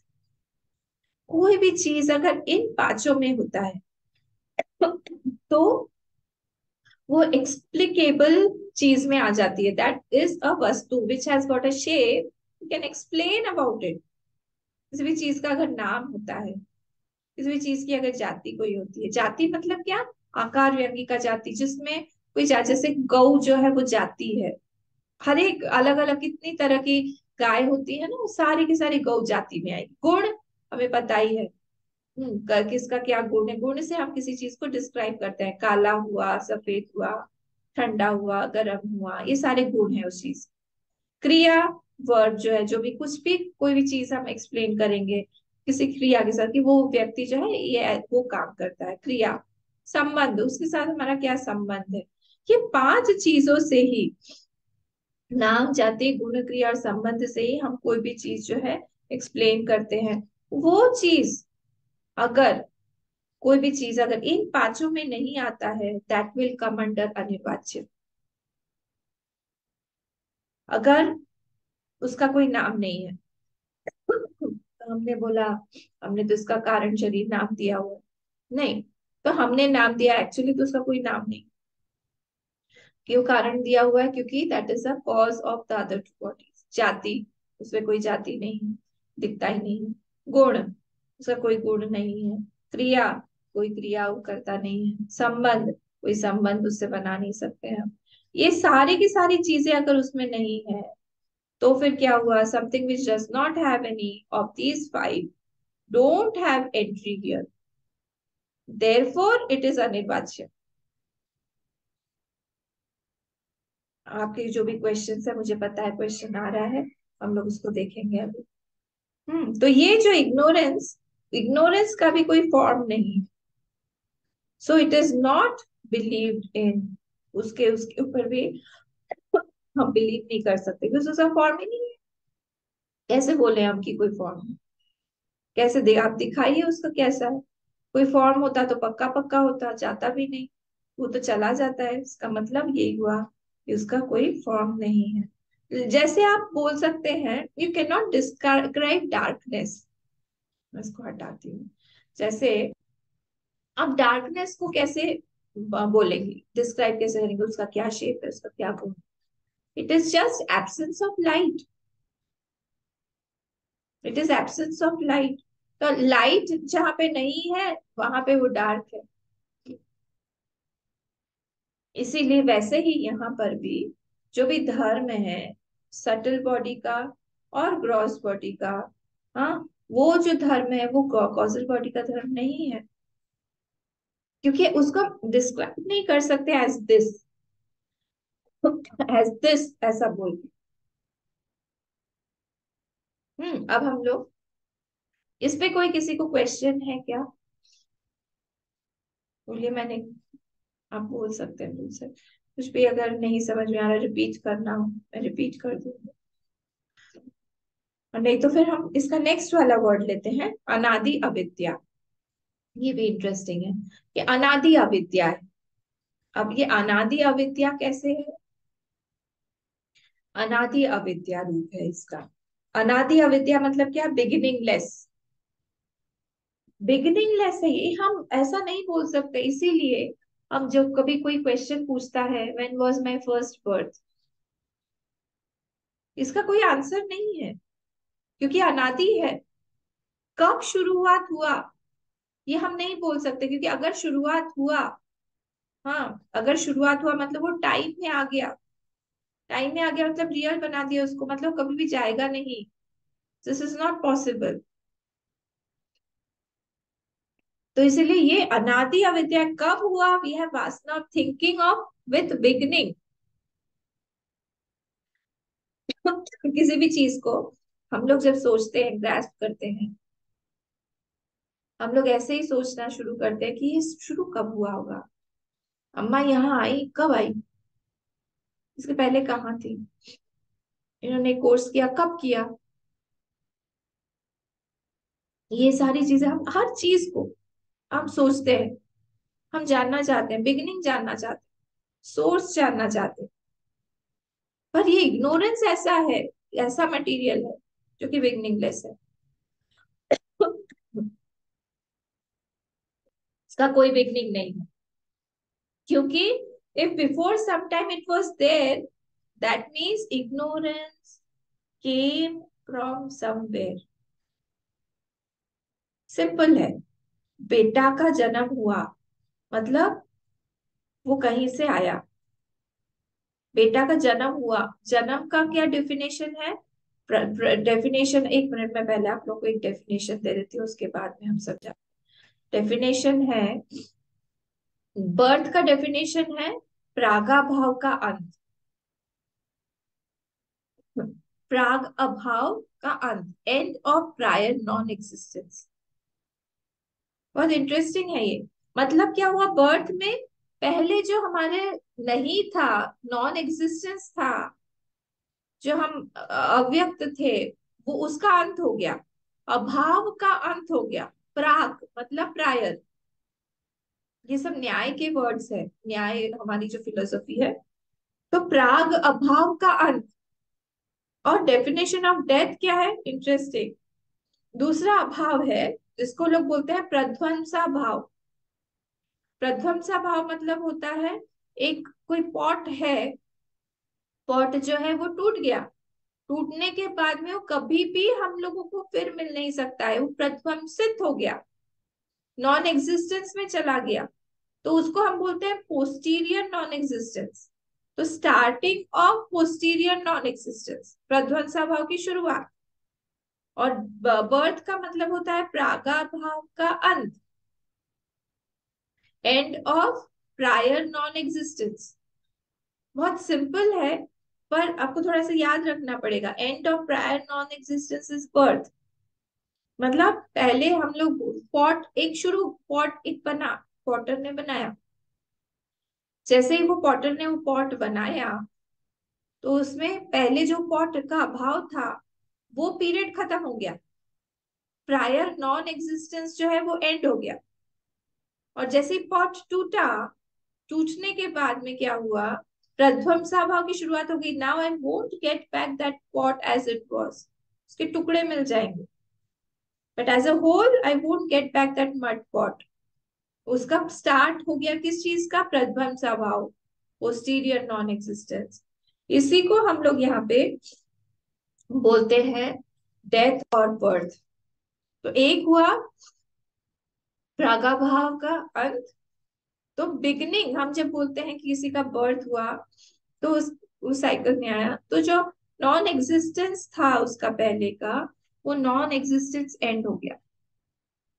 S1: कोई भी चीज अगर इन पांचों में होता है तो वो एक्सप्लिकेबल चीज में आ जाती है। दैट इज अ वस्तु which has got a shape, you can explain about it. किसी भी चीज का अगर नाम होता है, किसी भी चीज की अगर जाति कोई होती है, जाति मतलब क्या, आकार व्यंगी का जाति, जिसमें कोई जैसे गौ जो है वो जाति है। हर एक अलग अलग कितनी तरह की गाय होती है ना, वो सारी की सारी गौ जाति में आएगी। गुण हमें पता ही है, किसका क्या गुण है। गुण से हम किसी चीज को डिस्क्राइब करते हैं, काला हुआ, सफेद हुआ, ठंडा हुआ, गर्म हुआ, ये सारे गुण है उस चीज। क्रिया, वर्ब जो है, जो भी कुछ भी कोई भी चीज हम एक्सप्लेन करेंगे किसी क्रिया के साथ कि वो व्यक्ति जो है ये वो काम करता है, क्रिया। संबंध, उसके साथ हमारा क्या संबंध है। ये पांच चीजों से ही, नाम, जाति, गुण, क्रिया और संबंध से ही हम कोई भी चीज जो है एक्सप्लेन करते हैं। वो चीज अगर, कोई भी चीज अगर इन पांचों में नहीं आता है, दैट विल कम अंडर अनिर्वाच्य। अगर उसका कोई नाम नहीं है, तो हमने बोला, हमने तो इसका कारण शरीर नाम दिया हुआ है। नहीं, तो हमने नाम दिया, एक्चुअली तो उसका कोई नाम नहीं। क्यों कारण दिया हुआ है? क्योंकि that is a cause of the other two bodies. जाति, उसमें कोई जाति नहीं है, दिखता ही नहीं है। गुण, उसका कोई गुण नहीं है। क्रिया, कोई क्रिया वो करता नहीं है। संबंध, कोई संबंध उससे बना नहीं सकते हम। ये सारी की सारी चीजें अगर उसमें नहीं है, तो फिर क्या हुआ? Something which does not have any of these five don't have entry here, therefore it is अनिर्वाच्य। आपके जो भी क्वेश्चन है, मुझे पता है क्वेश्चन आ रहा है, हम लोग उसको देखेंगे अभी। तो ये जो इग्नोरेंस, इग्नोरेंस का भी कोई फॉर्म नहीं, so it is not believed in. उसके उसके ऊपर भी हम बिलीव नहीं कर सकते, क्योंकि उसका फॉर्म ही नहीं है। कैसे बोले हम कि कोई फॉर्म है? कैसे दे, आप दिखाइए उसका कैसा है। कोई फॉर्म होता तो पक्का पक्का होता, जाता भी नहीं, वो तो चला जाता है। इसका मतलब यही हुआ कि उसका कोई फॉर्म नहीं है। जैसे आप बोल सकते हैं, you can not describe darkness. मैं इसको हटाती हूँ। जैसे आप डार्कनेस को कैसे बोलेंगे, डिस्क्राइब कैसे करेंगे? उसका क्या शेप है, उसका क्या गुण? It is just absence of light. It is absence of light. तो लाइट जहां पे नहीं है, वहां पे वो डार्क है। इसीलिए वैसे ही यहाँ पर भी जो भी धर्म है, सटल बॉडी का और ग्रॉस बॉडी का, हाँ, वो जो धर्म है वो कॉजल बॉडी का धर्म नहीं है, क्योंकि उसको डिस्क्राइब नहीं कर सकते एज दिस ऐसा बोल के। अब हम लोग इस पे कोई किसी को क्वेश्चन है क्या? बोलिए, मैंने, आप बोल सकते हैं मुझसे कुछ भी, अगर नहीं समझ में आ रहा रिपीट करना हो मैं रिपीट कर दूंगी, और नहीं तो फिर हम इसका नेक्स्ट वाला वर्ड लेते हैं, अनादि अविद्या। ये भी इंटरेस्टिंग है कि अनादि अविद्या है। अब ये अनादि अविद्या कैसे है? अनादि अविद्या रूप है इसका। अनादि अविद्या मतलब क्या? बिगिनिंगलेस। बिगिनिंगलेस है ये, हम ऐसा नहीं बोल सकते। इसीलिए हम जब कभी कोई क्वेश्चन पूछता है, when was my first birth, इसका कोई आंसर नहीं है, क्योंकि अनादि है। कब शुरुआत हुआ ये हम नहीं बोल सकते, क्योंकि अगर शुरुआत हुआ, हाँ, अगर शुरुआत हुआ मतलब वो टाइम में आ गया। टाइम में आ गया मतलब रियल बना दिया उसको, मतलब कभी भी जाएगा नहीं। This is not possible. तो इसीलिए ये अनादि अविद्या कब हुआ? वी हैव वासना of thinking of with beginning. किसी भी चीज को हम लोग जब सोचते हैं, ग्रास्प करते हैं, हम लोग ऐसे ही सोचना शुरू करते हैं कि ये शुरू कब हुआ होगा। अम्मा यहाँ आई कब आई? इसके पहले कहाँ थी? इन्होंने कोर्स किया कब किया? ये सारी चीजें, हम हर चीज को हम सोचते हैं, हम जानना चाहते हैं, बिगिनिंग जानना चाहते हैं, सोर्स जानना चाहते हैं। पर ये इग्नोरेंस ऐसा है, ऐसा मटेरियल है जो कि बिगिनिंगलेस है। इसका कोई बिगनिंग नहीं है, क्योंकि if before some time it was there, that means ignorance came from somewhere. Simple है। बेटा का जन्म हुआ मतलब वो कहीं से आया। बेटा का जन्म हुआ, जन्म का क्या डेफिनेशन है? डेफिनेशन, एक मिनट में पहले आप लोग को एक डेफिनेशन दे देती हूँ, उसके बाद में हम समझा। डेफिनेशन है, बर्थ का डेफिनेशन है प्रागाभाव का अंत। प्राग अभाव का अंत, end of prior non existence. बहुत इंटरेस्टिंग है ये। मतलब क्या हुआ बर्थ में? पहले जो हमारे नहीं था, नॉन एग्जिस्टेंस था, जो हम अव्यक्त थे, वो उसका अंत हो गया। अभाव का अंत हो गया। प्राग मतलब प्रायर। ये सब न्याय के वर्ड्स है, न्याय हमारी जो फिलोसफी है। तो प्राग अभाव का अंत। और डेफिनेशन ऑफ डेथ क्या है? इंटरेस्टिंग। दूसरा अभाव है जिसको लोग बोलते हैं प्रध्वंसा भाव। प्रध्वंसा भाव मतलब होता है, एक कोई पॉट है, पॉट जो है वो टूट गया, टूटने के बाद में वो कभी भी हम लोगों को फिर मिल नहीं सकता है, वो प्रध्वंसित हो गया, नॉन एग्जिस्टेंस में चला गया। तो उसको हम बोलते हैं पोस्टीरियर नॉन एग्जिस्टेंस। तो starting of posterior non existence, प्रध्वंसा भाव की शुरुआत। और बर्थ का मतलब होता है प्रागाभाव का अंत, end of prior non existence. बहुत सिंपल है, पर आपको थोड़ा सा याद रखना पड़ेगा। End of prior non existence is birth. मतलब पहले हम लोग पॉट, एक शुरू पॉट एक बना, पॉटर ने बनाया। जैसे ही वो पॉटर ने वो पॉट बनाया, तो उसमें पहले जो पॉट का अभाव था वो पीरियड खत्म हो गया। प्रायर नॉन एग्जिस्टेंस जो है वो एंड हो गया। और जैसे ही पॉट टूटा, टूटने के बाद में क्या हुआ? प्रध्वंसा भाव की शुरुआत हो गई। Now I won't get back that pot as it was. उसके टुकड़े मिल जाएंगे, but as a whole I won't get back that mud pot. उसका स्टार्ट हो गया किस चीज का? प्रध्वंसा भाव, पोस्टीरियर नॉन एग्जिस्टेंस। इसी को हम लोग यहाँ पे बोलते हैं डेथ और बर्थ। तो एक हुआ प्रागाभाव का अंत। तो बिगनिंग, हम जब बोलते हैं कि किसी का बर्थ हुआ, तो उस साइकिल में आया, तो जो नॉन एग्जिस्टेंस था उसका पहले का, वो नॉन एग्जिस्टेंस एंड हो गया।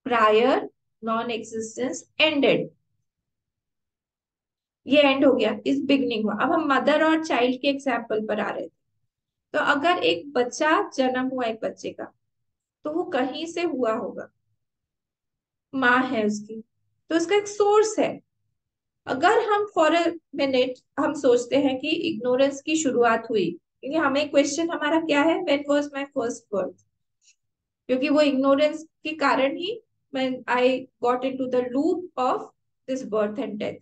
S1: प्रायर नॉन एग्जिस्टेंस एंडेड, ये एंड हो गया, इस बिगनिंग हुआ। अब हम मदर और चाइल्ड के एग्जाम्पल पर आ रहे थे। तो अगर एक बच्चा जन्म हुआ एक बच्चे का, तो वो कहीं से हुआ होगा, माँ है उसकी, तो उसका एक सोर्स है। अगर हम फॉर अ मिनट हम सोचते हैं कि इग्नोरेंस की शुरुआत हुई, क्योंकि हमें क्वेश्चन हमारा क्या है, when was my first birth, क्योंकि वो इग्नोरेंस के कारण ही मैं I got into the loop of this birth and death.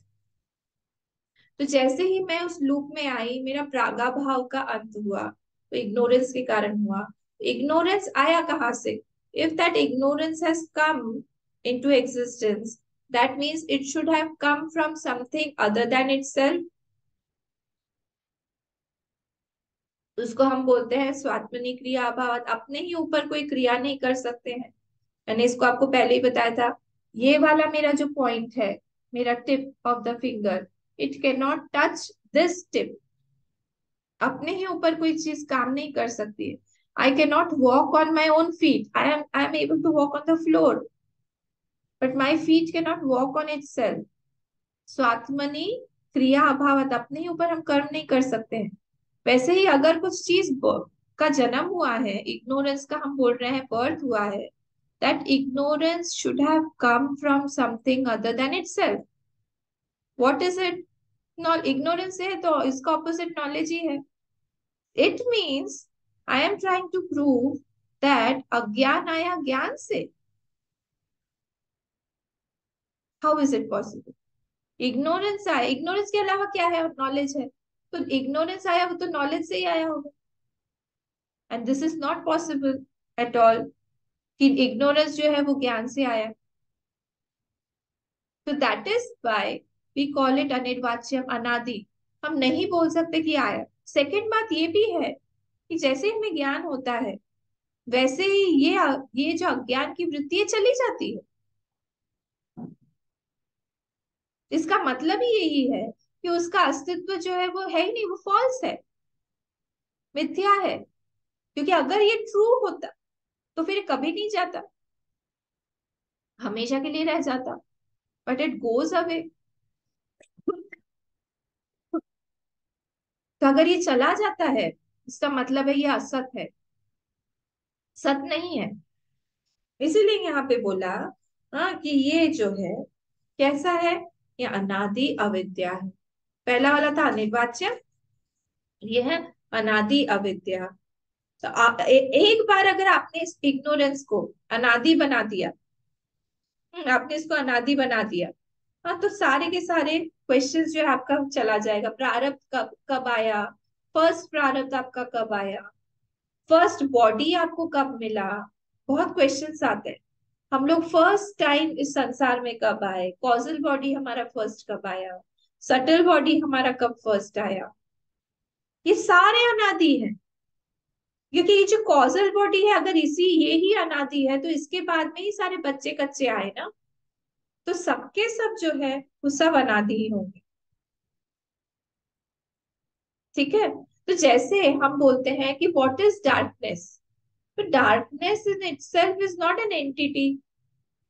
S1: तो जैसे ही मैं उस लूप में आई, मेरा प्रागा भाव का अंत हुआ, तो इग्नोरेंस के कारण हुआ। इग्नोरेंस आया कहाँ से? If that ignorance has come into existence, that means it should have come from something other than itself. उसको हम बोलते हैं स्वात्मनी क्रिया अभाव। अपने ही ऊपर कोई क्रिया नहीं कर सकते हैं। मैंने इसको आपको पहले ही बताया था। ये वाला मेरा जो पॉइंट है, मेरा tip of the finger, it can not touch this tip. अपने ही ऊपर कोई चीज काम नहीं कर सकती है। I can not walk on my own feet, I am able to walk on the floor, but my feet can not walk on itself. स्वात्मनि क्रिया अभावत, अपने ही ऊपर हम कर्म नहीं कर सकते हैं। वैसे ही अगर कुछ चीज का जन्म हुआ है, इग्नोरेंस का हम बोल रहे हैं बर्थ हुआ है, that ignorance should have come from something other than itself. What is it? Ignorance है तो इसका ऑपोजिट नॉलेज ही है। It means I am trying to prove that अज्ञान आया ज्ञान से। How is it possible? Ignorance आया, इग्नोरेंस के अलावा क्या है? नॉलेज है। तो इग्नोरेंस आया वो तो नॉलेज से ही आया होगा, and this is not possible at all कि इग्नोरेंस जो है वो ज्ञान से आया। तो that is why we call it अनिर्वाच्यम, अनादि। हम नहीं बोल सकते कि आया। सेकंड बात ये भी है कि जैसे हमें ज्ञान होता है, वैसे ही ये जो अज्ञान की वृत्ति है चली जाती है। इसका मतलब ही यही है कि उसका अस्तित्व जो है वो है ही नहीं, वो फॉल्स है, मिथ्या है। क्योंकि अगर ये ट्रू होता तो फिर कभी नहीं जाता, हमेशा के लिए रह जाता, बट इट गोज अवे। तो अगर ये चला जाता है, इसका मतलब है ये असत है, सत नहीं है। इसीलिए यहाँ पे बोला, हाँ, कि ये जो है कैसा है, ये अनादि अविद्या है। पहला वाला था अनिर्वाच्य, ये है अनादि अविद्या। तो एक बार अगर आपने इस इग्नोरेंस को अनादि बना दिया, आपने इसको अनादि बना दिया, हाँ, तो सारे के सारे क्वेश्चंस जो है आपका चला जाएगा। प्रारब्ध कब कब आया, फर्स्ट प्रारब्ध आपका कब आया, फर्स्ट बॉडी आपको कब मिला, बहुत क्वेश्चंस आते हैं। हम लोग फर्स्ट टाइम इस संसार में कब आए, कॉजल बॉडी हमारा फर्स्ट कब आया, सटल बॉडी हमारा कब फर्स्ट आया, ये सारे अनादि हैं। क्योंकि ये जो कॉजल बॉडी है, अगर इसी ये ही अनादि है, तो इसके बाद में ही सारे बच्चे कच्चे आए ना, तो सबके सब जो है वो सब अनादि ही होंगे। ठीक है। तो जैसे हम बोलते हैं कि व्हाट इज डार्कनेस, तो darkness in itself is not an entity.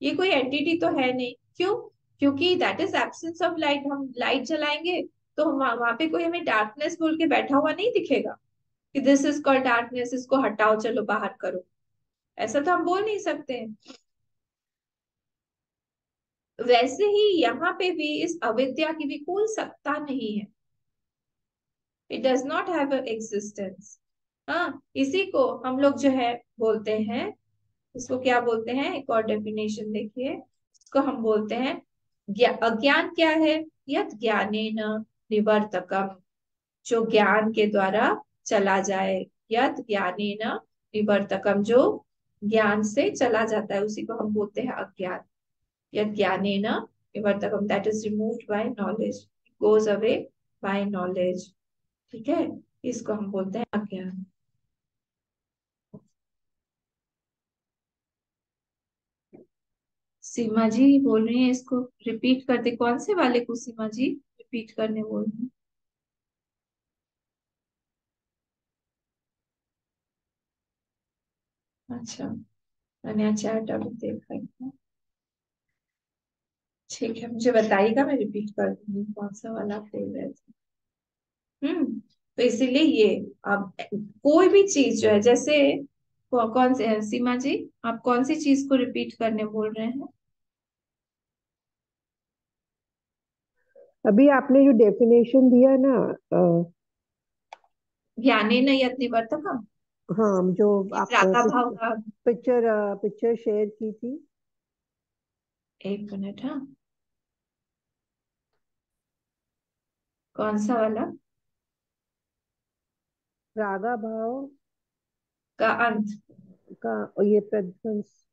S1: ये कोई एंटिटी तो है नहीं। क्यों? क्योंकि that is absence of light. हम लाइट जलाएंगे तो हम वहां पे कोई हमें डार्कनेस बोल के बैठा हुआ नहीं दिखेगा कि दिस इज कॉल्ड डार्कनेस, इसको हटाओ, चलो बाहर करो। ऐसा तो हम बोल नहीं सकते हैं। वैसे ही यहाँ पे भी इस अविद्या की भी कोई सत्ता नहीं है। It does not have existence. हाँ, इसी को हम लोग जो है बोलते हैं, इसको क्या बोलते हैं, एक और डेफिनेशन देखिए। इसको हम बोलते हैं अज्ञान। क्या है? यत् ज्ञानेन निवर्तकम, जो ज्ञान के द्वारा चला जाए। यत् ज्ञानेन निवर्तकम, जो ज्ञान से चला जाता है, उसी को हम बोलते हैं अज्ञान। यत् ज्ञानेन निवर्तकम, that is removed by knowledge, goes away by knowledge. ठीक है, इसको हम बोलते हैं अज्ञान। सीमा जी बोल रही है, इसको रिपीट कर दे। कौन से वाले को सीमा जी रिपीट करने बोल रही हैं? अच्छा, मैंने चैट अभी देखा है। ठीक है, मुझे बताइएगा, मैं रिपीट कर दूंगी कौन सा वाला आप बोल रहे थे। तो इसीलिए ये, अब कोई भी चीज जो है, जैसे कौन से सीमा जी, आप कौन सी चीज को रिपीट करने बोल रहे हैं?
S2: अभी आपने जो डेफिनेशन दिया ना,
S1: ज्ञाने न यत निवर्तकम,
S2: हाँ, जो
S1: ये
S2: आप
S1: प्राता भाव
S2: पिक्चर
S1: का।
S2: पिक्चर पिक्चर शेयर की थी।
S1: एक मिनट, हाँ, कौन सा वाला?
S2: रागा भाव
S1: का अंत,
S2: का, और ये प्रध्वंस।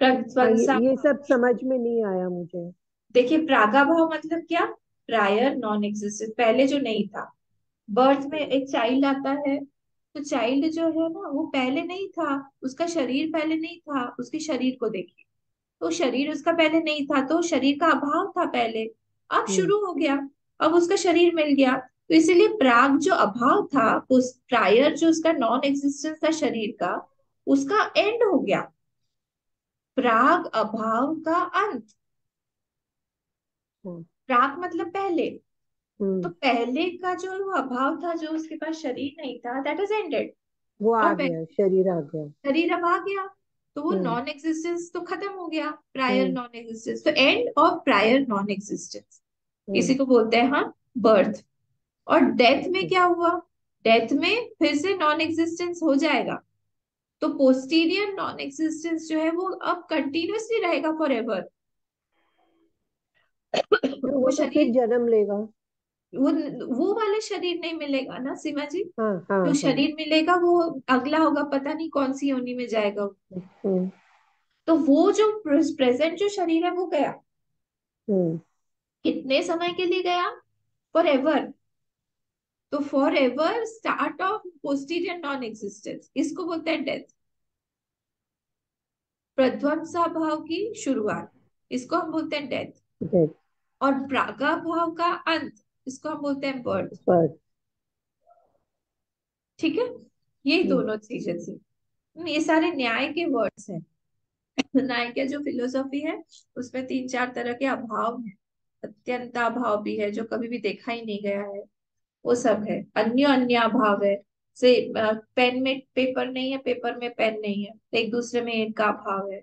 S2: हाँ,
S1: प्रध्वंसा
S2: ये
S1: भाव।
S2: सब समझ में नहीं आया मुझे।
S1: देखिए, प्रागा भाव मतलब क्या? प्रायर नॉन एग्जिस्टेंट, पहले जो नहीं था। बर्थ में
S2: हम्म।
S1: एक चाइल्ड आता है, तो चाइल्ड जो है ना, वो पहले नहीं था। उसका शरीर पहले नहीं था, उसके शरीर को देखिए। तो शरीर उसका पहले नहीं था, तो शरीर का अभाव था पहले। अब
S2: हम्म।
S1: शुरू हो गया, अब उसका शरीर मिल गया। तो इसीलिए प्राग जो अभाव था, उस प्रायर जो उसका नॉन एग्जिस्टेंस था शरीर का, उसका एंड हो गया। प्राग अभाव का अंत।
S2: हम्म।
S1: प्राग मतलब पहले। तो
S2: हम्म।
S1: पहले का जो वो अभाव था, जो उसके पास शरीर नहीं था, दैट इज एंडेड।
S2: वो आ
S1: और
S2: गया, शरीर आ गया।
S1: शरीर अब आ गया, तो वो
S2: हम्म।
S1: नॉन एग्जिस्टेंस तो खत्म हो गया, प्रायर
S2: हम्म।
S1: नॉन एग्जिस्टेंस, तो end of prior non existence. इसी
S2: हम्म।
S1: को बोलते हैं हम बर्थ। और डेथ में
S2: हम्म।
S1: क्या हुआ? डेथ में फिर से नॉन एग्जिस्टेंस हो जाएगा। तो पोस्टीरियर नॉन एग्जिस्टेंस जो है वो अब कंटिन्यूअसली रहेगा फॉर एवर।
S2: तो
S1: वो
S2: वो तो फिर
S1: शरीर,
S2: जन्म लेगा।
S1: वो वो वाले शरीर नहीं मिलेगा ना सीमा जी।
S2: हाँ, हाँ,
S1: जो
S2: हाँ।
S1: शरीर मिलेगा वो अगला होगा, पता नहीं कौन सी योनि में जाएगा।
S2: हम्म।
S1: तो वो जो प्रेजेंट जो शरीर है वो गया।
S2: हम्म।
S1: कितने समय के लिए गया? Forever. तो forever start of posterior non existence, इसको बोलते हैं डेथ। प्रध्वंसा भाव की शुरुआत, इसको हम बोलते हैं डेथ।
S2: डेथ।
S1: और प्रागा भाव का अंत, इसको हम बोलते हैं बर्थ।
S2: बर्थ।
S1: ठीक है, ये
S2: हम्म।
S1: दोनों चीजें थी। ये सारे न्याय के वर्ड्स हैं। न्याय का जो फिलोसॉफी है, उसमें तीन चार तरह के अभाव है। अत्यंत अभाव भी है, जो कभी भी देखा ही नहीं गया है, वो सब है। अन्य अन्य अभाव है, से पेन में पेपर नहीं है, पेपर में पेन नहीं है, तो एक दूसरे में इनका अभाव है।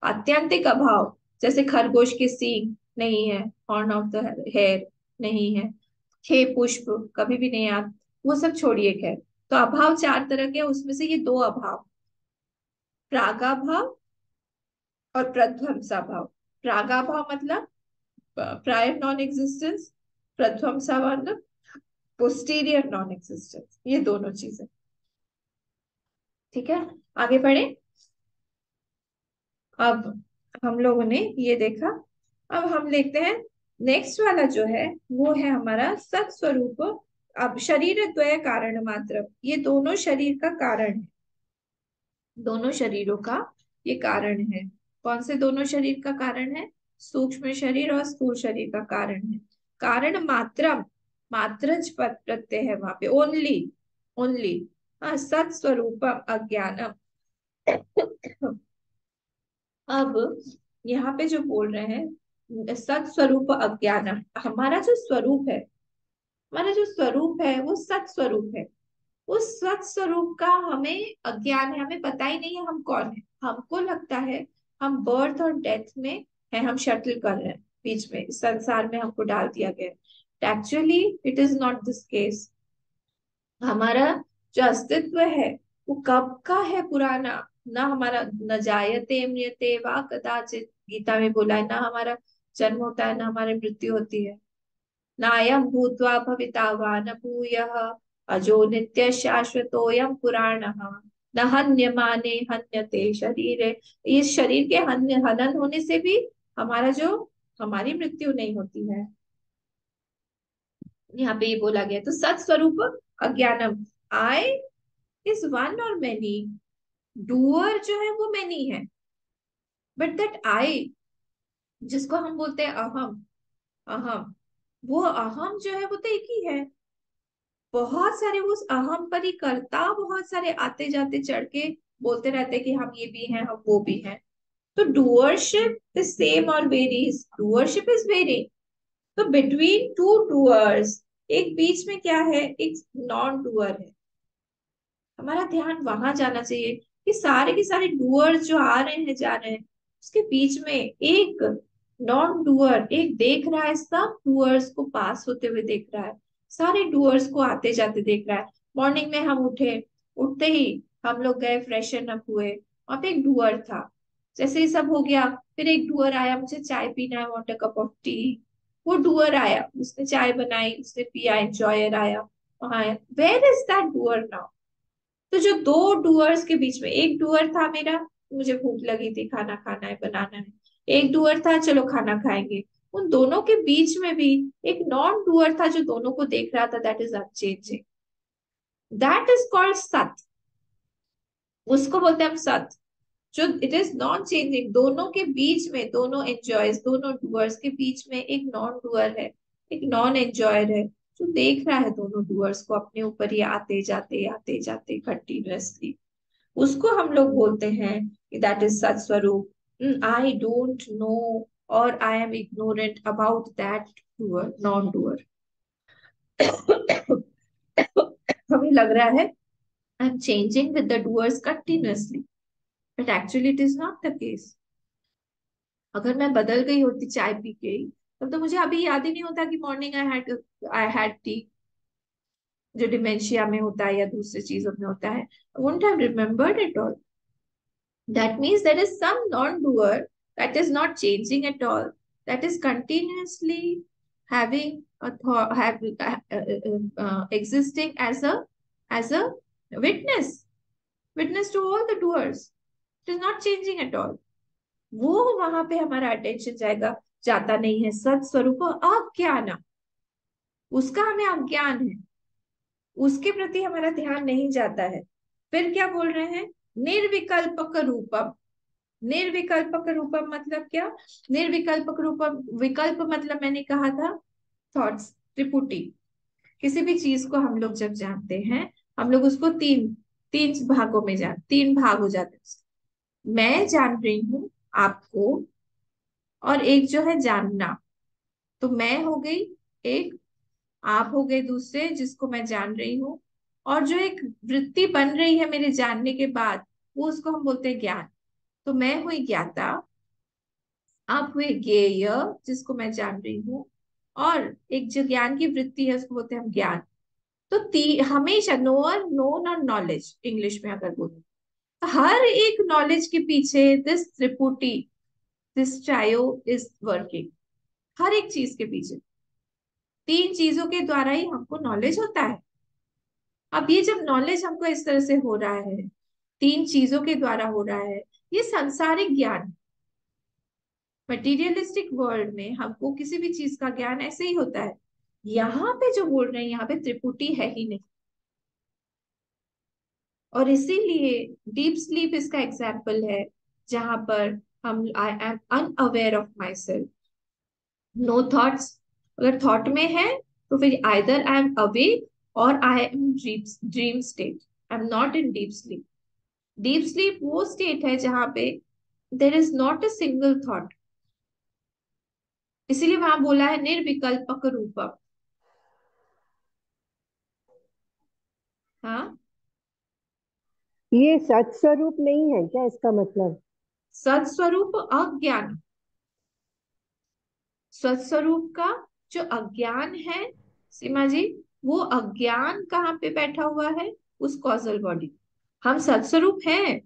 S1: आत्यंतिक अभाव, जैसे खरगोश के सींग नहीं है, हॉर्न ऑफ द हेयर नहीं है, छह पुष्प कभी भी नहीं आते, वो सब छोड़िए खैर। तो अभाव चार तरह के हैं, उसमें से ये दो अभाव, प्रागाभाव और प्रध्वंसा भाव। प्रागाभाव मतलब प्रायर नॉन एग्जिस्टेंस, प्रध्वंसा मतलब पोस्टीरियर नॉन एग्जिस्टेंस, ये दोनों चीजें। ठीक है, आगे बढ़े। अब हम लोगों ने ये देखा, अब हम देखते हैं नेक्स्ट वाला जो है, वो है हमारा सत स्वरूप। अब शरीर द्वय कारण मात्र, ये दोनों शरीर का कारण है, दोनों शरीरों का ये कारण है। कौन से दोनों शरीर का कारण है? सूक्ष्म शरीर और स्थूल शरीर का कारण है। कारण मात्रम, मात्रज पद प्रत्यय है वहां पे, ओनली, ओनली। हाँ, सत स्वरूपम अज्ञानम। अब यहाँ पे जो बोल रहे हैं सत स्वरूप अज्ञान, हमारा जो स्वरूप है, हमारा जो स्वरूप है वो सत स्वरूप है। उस सत स्वरूप का हमें अज्ञान है, हमें पता ही नहीं है हम कौन है। हमको लगता है हम बर्थ और डेथ में है, हम शटल कर रहे हैं बीच में, इस संसार में हमको डाल दिया गया है। Actually it is not this case. हमारा जो अस्तित्व है वो कब का है, पुराना। ना हमारा न जायते म्रियते वा कदाचित, गीता में बोला है, ना हमारा जन्म होता है, ना हमारी मृत्यु होती है। नायं भूत्वा भविता वा न भूयः, अजो नित्य शाश्वतोऽयं पुराणः, न हन्यमाने हन्यते शरीरे। इस शरीर के हनन होने से भी हमारा जो, हमारी मृत्यु नहीं होती है। यहाँ पे ये बोला गया, तो सत स्वरूप अज्ञानम। आई इज वन और मेनी, डूअर जो है वो मेनी है, बट दैट आई, जिसको हम बोलते हैं अहम, अहम, वो अहम जो है वो तो एक ही है। बहुत सारे वो उस अहम पर ही करता, बहुत सारे आते जाते चढ़ के बोलते रहते हैं कि हम ये भी हैं, हम वो भी हैं। तो डूअरशिप इज सेम और वेरीज, डूअरशिप इज वेरी। तो बिटवीन टू डूअर्स, एक बीच में क्या है, एक नॉन डूअर है। हमारा ध्यान वहां जाना चाहिए कि सारे के सारे डूअर्स जो आ रहे हैं जा रहे हैं, उसके बीच में एक नॉन डूअर, एक देख रहा है, सब डूअर्स को पास होते हुए देख रहा है, सारे डूअर्स को आते जाते देख रहा है। मॉर्निंग में हम उठे, उठते ही हम लोग गए, फ्रेशन अप हुए, वहां पे एक डूअर था। जैसे ही सब हो गया, फिर एक डूअर आया, मुझे चाय पीना है, want a cup of tea. वो डूअर आया, उसने चाय बनाई, उसने पिया, एंजॉयर आया वहां। Where is that doer now? तो जो दो डूअर्स के बीच में, एक डूअर था मेरा, मुझे भूख लगी थी, खाना खाना है, बनाना है। एक डूअर था, चलो खाना खाएंगे। उन दोनों के बीच में भी एक नॉन डूअर था जो दोनों को देख रहा था, that is unchanging. That is called सत। उसको बोलते हैं हम सत। जो इट इज नॉन चेंजिंग, दोनों के बीच में, दोनों एंजॉयर्स, दोनों डूअर्स के बीच में एक नॉन डूअर है, एक नॉन एंजॉयर है, जो देख रहा है दोनों डूअर्स को अपने ऊपर ही आते जाते कंटिन्यूअसली। उसको हम लोग बोलते हैं कि दैट इज सत स्वरूप। आई डोंट नो और I am ignorant about that doer, non doer. हमें लग रहा है I am changing with the doers continuously, but actually it is not the case. अगर मैं बदल गई होती चाय पी के ही, तब तो मुझे अभी याद ही नहीं होता कि मॉर्निंग आई हैड टी, जो डिमेंशिया में होता है या दूसरी चीजों में होता है। I wouldn't have remembered it all. That means there is some non-doer that is not changing at all, that is continuously having a thought, existing as a witness, witness to all the doers. It is not changing at all. वो वहां पे हमारा attention जाएगा, जाता नहीं है। सत स्वरूप अज्ञान, उसका हमें अज्ञान है, उसके प्रति हमारा ध्यान नहीं जाता है। फिर क्या बोल रहे हैं? निर्विकल्पक रूपम। निर्विकल्पक रूपम मतलब क्या? निर्विकल्पक रूपम, विकल्प मतलब मैंने कहा था थॉट्स, त्रिपुटी। किसी भी चीज को हम लोग जब जानते हैं, हम लोग उसको तीन तीन भागों में तीन भाग हो जाते हैं। मैं जान रही हूं आपको, और एक जो है जानना। तो मैं हो गई एक, आप हो गए दूसरे जिसको मैं जान रही हूँ। और जो एक वृत्ति बन रही है मेरे जानने के बाद, वो उसको हम बोलते हैं ज्ञान। तो मैं हुई ज्ञाता, आप हुए ज्ञेय जिसको मैं जान रही हूँ, और एक जो ज्ञान की वृत्ति है उसको बोलते हैं हम ज्ञान। तो हमेशा नोअर, नोन और नॉलेज, इंग्लिश में अगर बोलो, तो हर एक नॉलेज के पीछे दिस त्रिपुटी, दिस ट्रायो इज वर्किंग। हर एक चीज के पीछे तीन चीजों के द्वारा ही हमको नॉलेज होता है। अब ये जब नॉलेज हमको इस तरह से हो रहा है, तीन चीजों के द्वारा हो रहा है, ये सांसारिक ज्ञान। मटेरियलिस्टिक वर्ल्ड में हमको किसी भी चीज का ज्ञान ऐसे ही होता है। यहाँ पे जो बोल रहे हैं, यहाँ पे त्रिपुटी है ही नहीं। और इसीलिए डीप स्लीप इसका एग्जाम्पल है, जहां पर हम, I am unaware of my self, no thoughts. अगर थॉट में है तो फिर आइदर आई एम अवेक और I am dream state, I am not in deep sleep. Deep sleep वो स्टेट है जहां पे there is not a single thought. इसीलिए वहां बोला है निर्विकल्पक रूपम। हाँ,
S2: ये सत्स्वरूप नहीं है क्या इसका मतलब?
S1: सत्स्वरूप अज्ञान। सत्स्वरूप का जो अज्ञान है, सीमा जी, वो अज्ञान कहाँ पे बैठा हुआ है? उस कॉजल बॉडी। हम सत्स्वरूप हैं,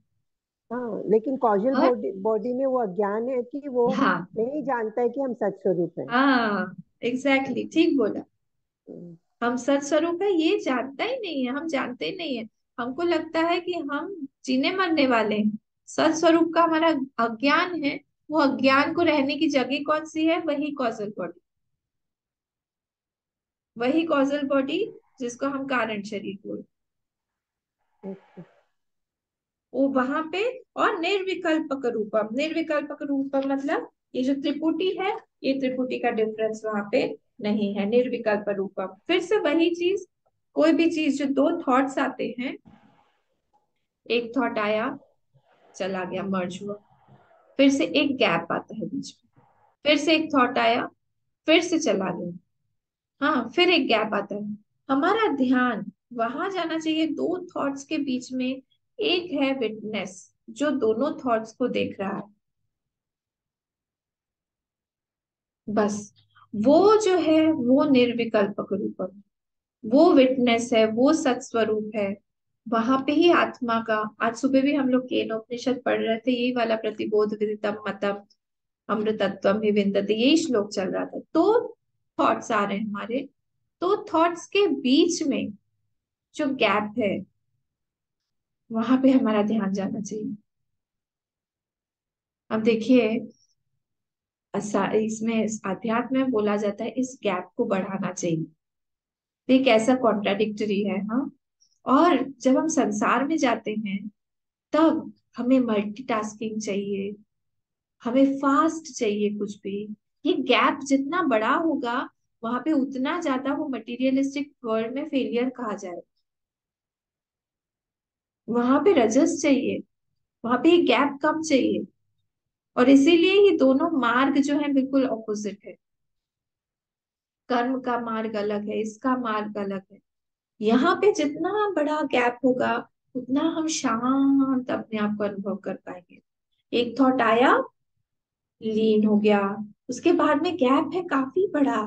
S2: हाँ, लेकिन कॉजल
S1: पर
S2: बॉडी बॉडी में वो अज्ञान है कि वो
S1: हाँ,
S2: नहीं जानता है कि हम सत्स्वरूप हैं।
S1: हाँ, एग्जैक्टली ठीक बोला।
S2: हम्म,
S1: हम सत्स्वरूप है ये जानता ही नहीं है, हम जानते ही नहीं है। हमको लगता है कि हम जीने मरने वाले हैं। सत्स्वरूप का हमारा अज्ञान है। वो अज्ञान को रहने की जगह कौन सी है? वही कॉजल बॉडी, वही कॉजल बॉडी जिसको हम कारण शरीर बोलते
S2: अच्छा।
S1: हैं, वो वहां पे। और निर्विकल्पक रूपम, निर्विकल्पक रूपम मतलब ये जो त्रिपुटी है, ये त्रिपुटी का डिफरेंस वहां पे नहीं है। निर्विकल्प रूपम फिर से वही चीज, कोई भी चीज जो दो थॉट्स आते हैं, एक थॉट आया, चला गया, मर्ज हुआ। फिर से एक गैप आता है बीच में, फिर से एक थॉट आया, फिर से चला गया। हाँ, फिर एक गैप आता है। हमारा ध्यान वहां जाना चाहिए, दो थॉट्स के बीच में एक है विटनेस जो दोनों थॉट्स को देख रहा है। बस वो जो है वो निर्विकल्पक रूपम, वो विटनेस है, वो सत स्वरूप है। वहां पे ही आत्मा का, आज सुबह भी हम लोग केनोपनिषद पढ़ रहे थे, यही वाला प्रतिबोध विदितम मतम अमृतत्वम ही विन्दति, यही श्लोक चल रहा था। तो थॉट्स आ रहे हैं हमारे, तो थॉट्स के बीच में जो गैप है वहां पे हमारा ध्यान जाना चाहिए। अब देखिए, इसमें अध्यात्म में बोला जाता है इस गैप को बढ़ाना चाहिए। तो ये कैसा कॉन्ट्राडिक्टरी है, हाँ। और जब हम संसार में जाते हैं तब हमें मल्टीटास्किंग चाहिए, हमें फास्ट चाहिए कुछ भी। ये गैप जितना बड़ा होगा वहां पे उतना ज्यादा वो मटेरियलिस्टिक वर्ल्ड में फेलियर कहा जाए। वहां पे रजस चाहिए, वहां पे ये गैप कम चाहिए। और इसीलिए ये दोनों मार्ग जो है बिल्कुल ऑपोजिट है। कर्म का मार्ग अलग है, इसका मार्ग अलग है। यहाँ पे जितना बड़ा गैप होगा उतना हम शांत अपने आप को अनुभव कर पाएंगे। एक थॉट आया, लीन हो गया, उसके बाद में गैप है काफी बड़ा,